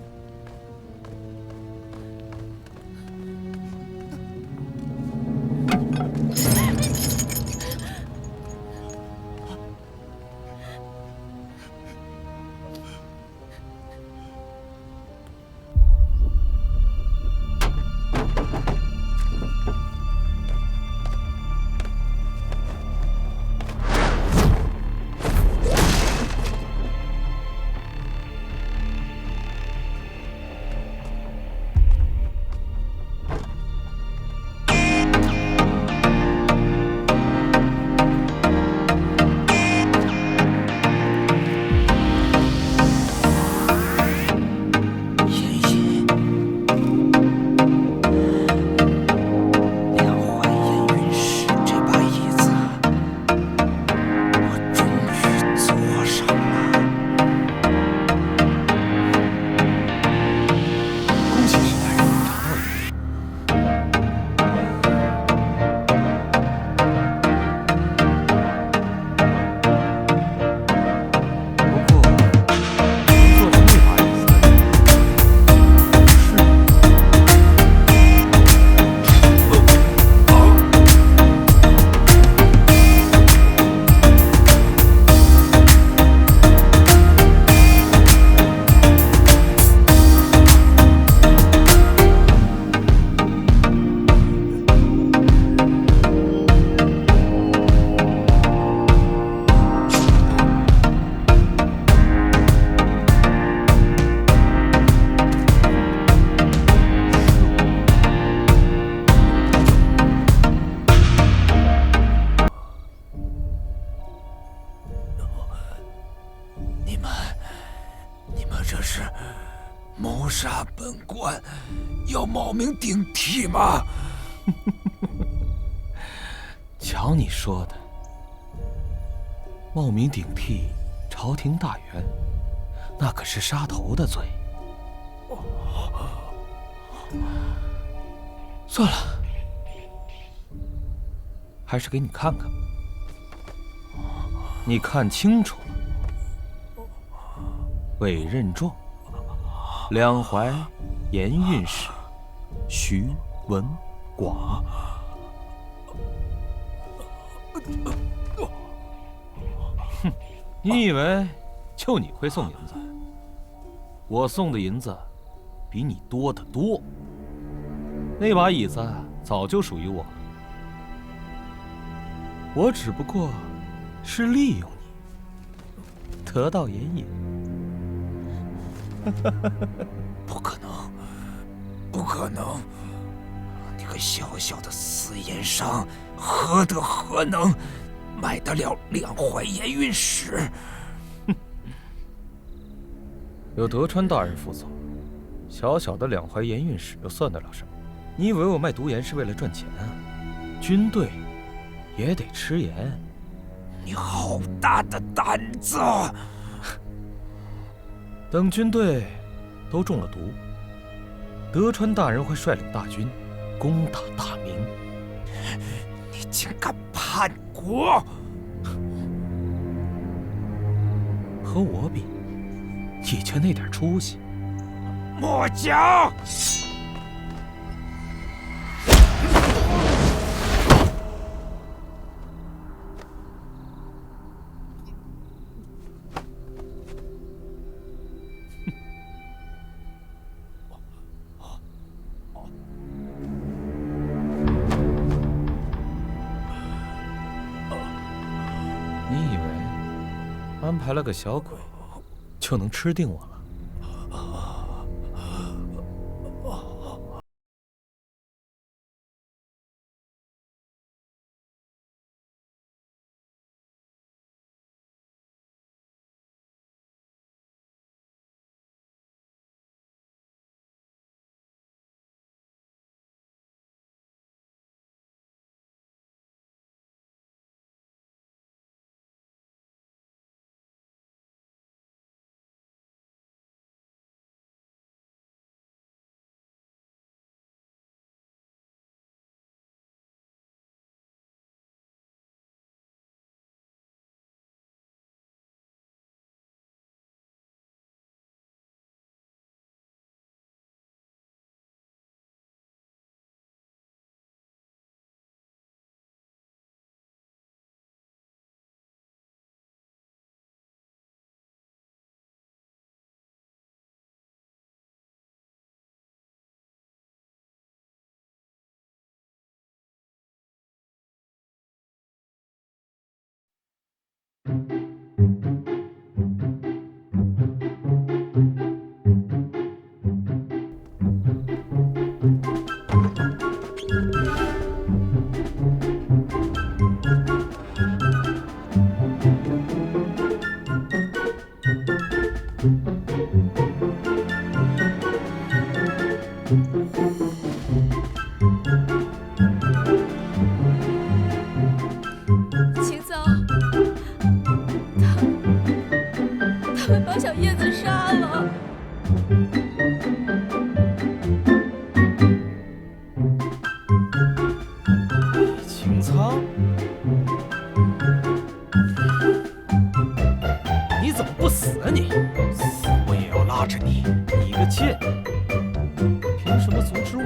这是谋杀本官，要冒名顶替吗？瞧你说的，冒名顶替朝廷大员，那可是杀头的罪。算了，还是给你看看吧。你看清楚了，委任状，两淮盐运使徐文广。哼，你以为就你会送银子？我送的银子比你多得多。那把椅子早就属于我了，我只不过是利用你，得到盐引。不可能，不可能！你个小小的私盐商，何德何能，买得了两淮盐运使？有德川大人辅佐，小小的两淮盐运使又算得了什么？你以为我卖毒盐是为了赚钱啊？军队也得吃盐。你好大的胆子！等军队都中了毒，德川大人会率领大军攻打大明。你竟敢叛国！和我比，你就那点出息。末将。你以为安排了个小鬼就能吃定我了？秦桑，他们把小叶子杀了。李擎苍，你怎么不死啊你？死我也要拉着你！你个贱！凭什么阻止我？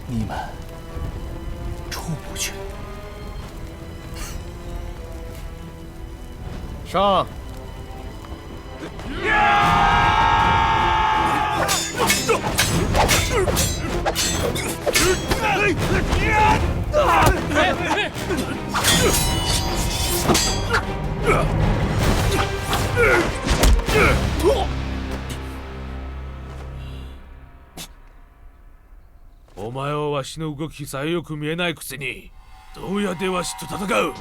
你们出不去。上！お前はわしの動きさえよく見えないくせにどうやってわしと戦う。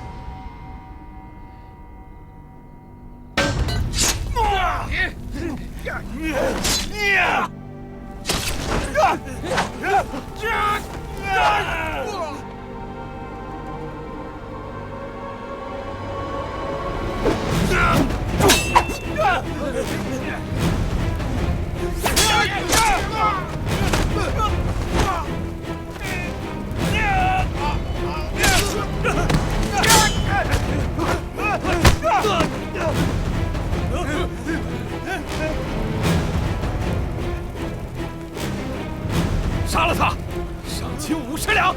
杀了他，赏金50两。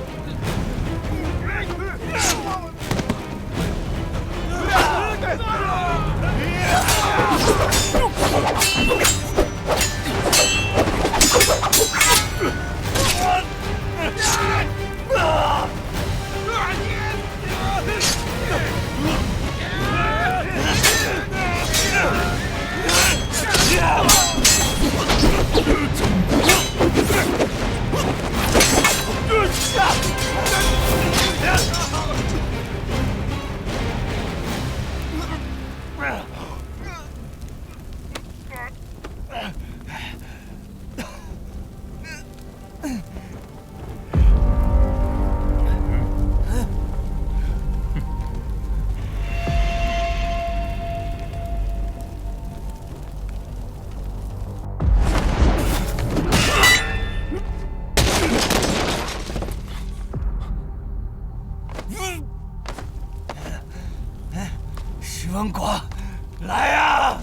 石文广，来呀！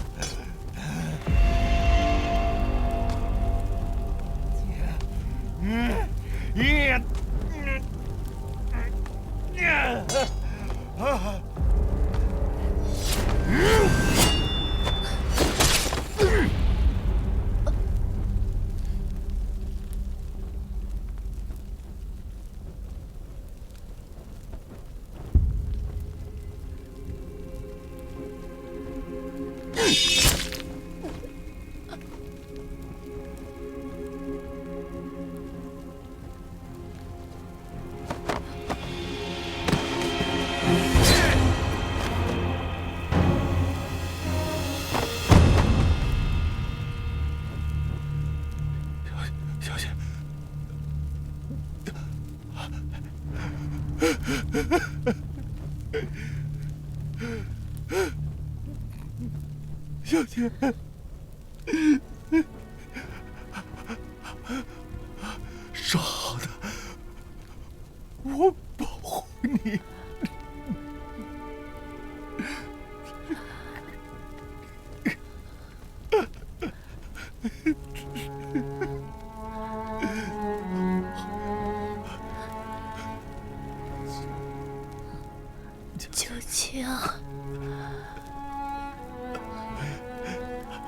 小姐，小姐，说好的，我保护你。九清，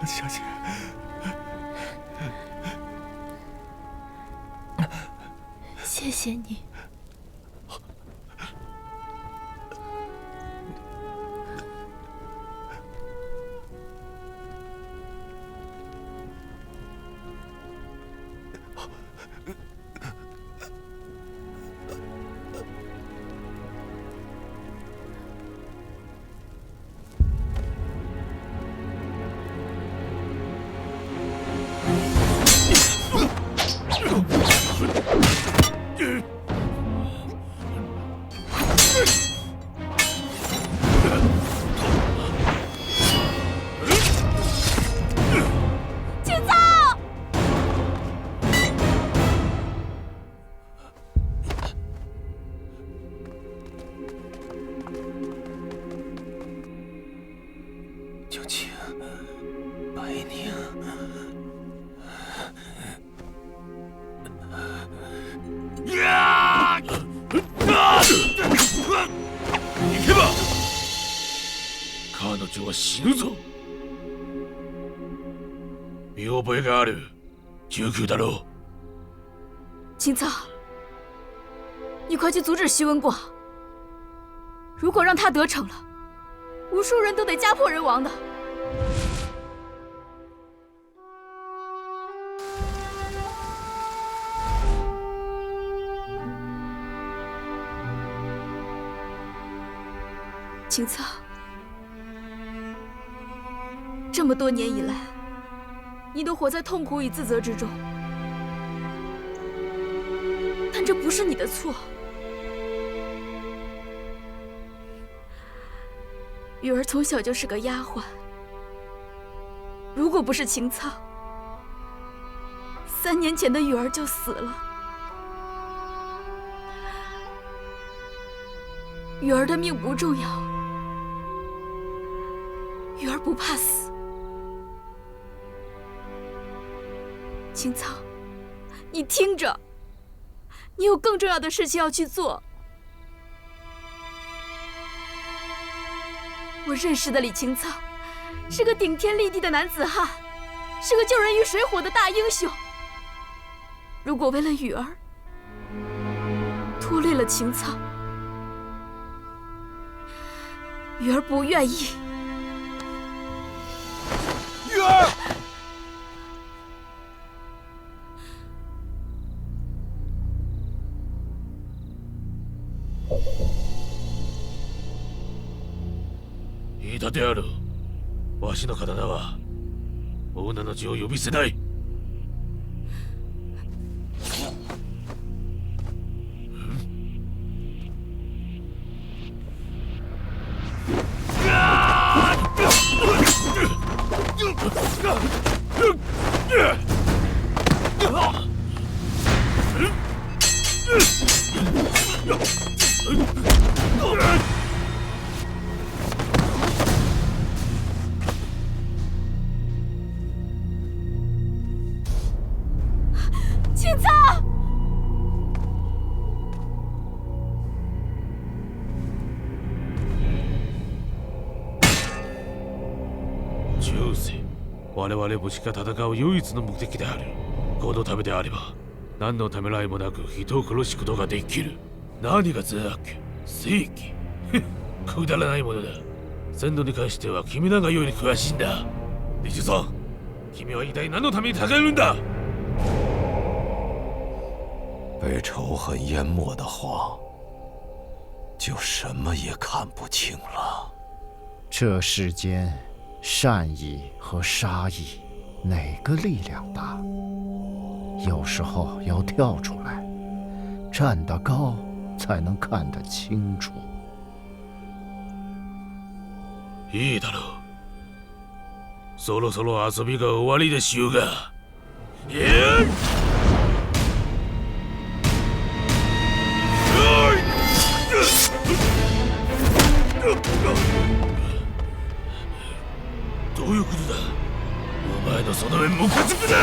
小姐，谢谢你。ちは死ぬぞ。見覚えがある。19だろう。青草，你快去阻止徐文广！如果让他得逞了，无数人都得家破人亡的。青草，这么多年以来，你都活在痛苦与自责之中，但这不是你的错。雨儿从小就是个丫鬟，如果不是青草，3年前的雨儿就死了。雨儿的命不重要，雨儿不怕死。青草，你听着，你有更重要的事情要去做。我认识的李青草是个顶天立地的男子汉，是个救人于水火的大英雄。如果为了雨儿拖累了青草，雨儿不愿意。雨儿，言いたてある。わしの刀は女の血を呼び捨てない。青草，中世、我々武士が戦う唯一の目的である。このためであれば何のためらいもなく人を殺すことができる。何が善悪、正義くだらないものだ。戦闘に関しては君らがより詳しいんだ。李主さん、君は一体何のために戦えるんだ。被仇恨淹没的话，就什么也看不清了。这世间，善意和杀意，哪个力量大？有时候要跳出来，站得高，才能看得清楚。いいだろう。そろそろ遊びが終わりでしょうが。どういうことだ。お前のその面目はずくだ。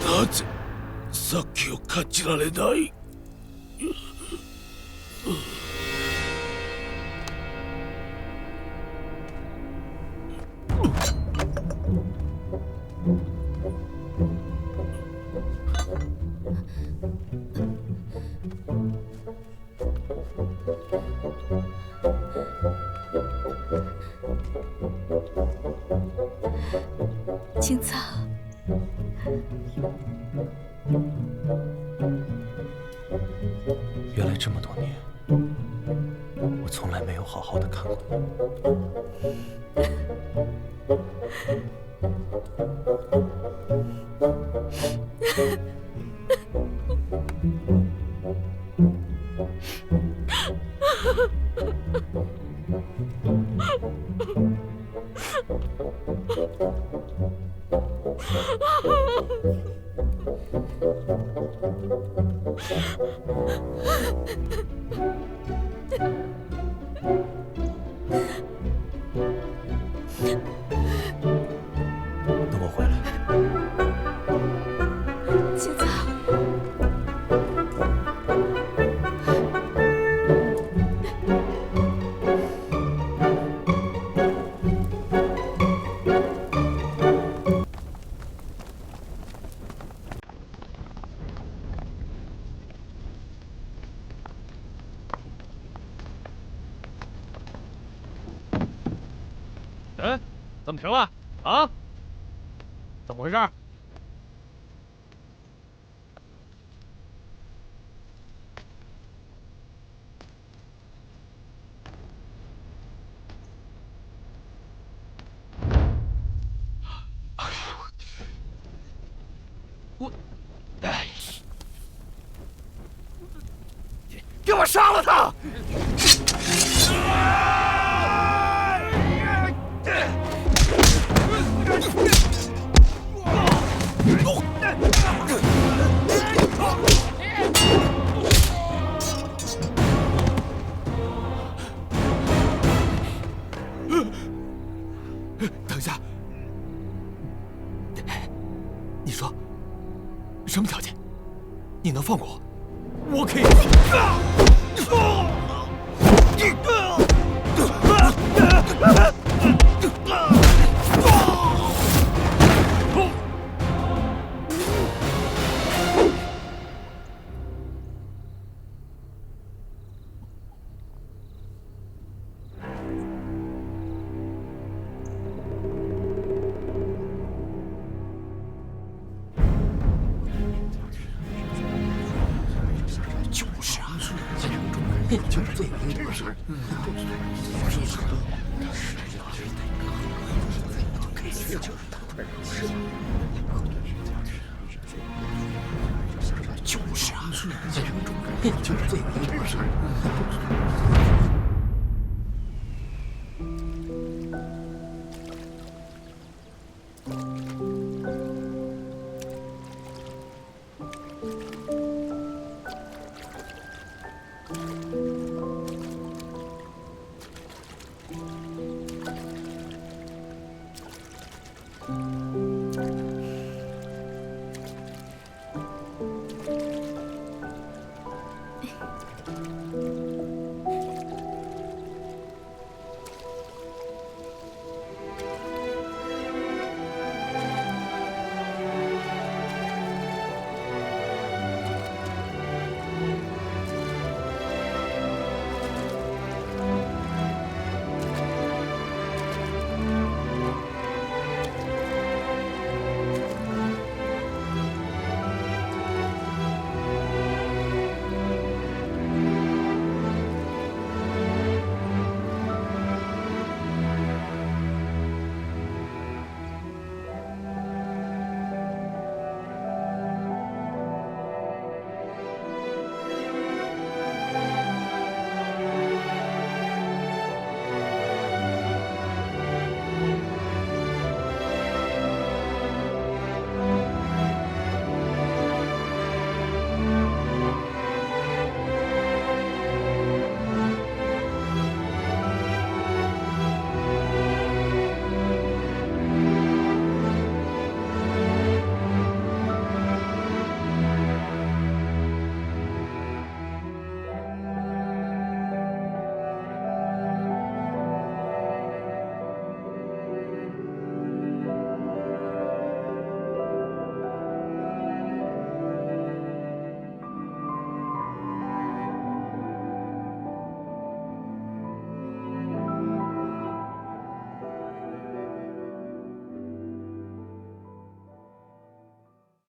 なぜさっきを感じられない。青草，原来这么多年，我从来没有好好的看过怎么停了？啊？怎么回事？给我杀了他！等一下，你说什么条件？你能放过我？我可以。就是啊，就是最没本事。就是啊，就是最没本事。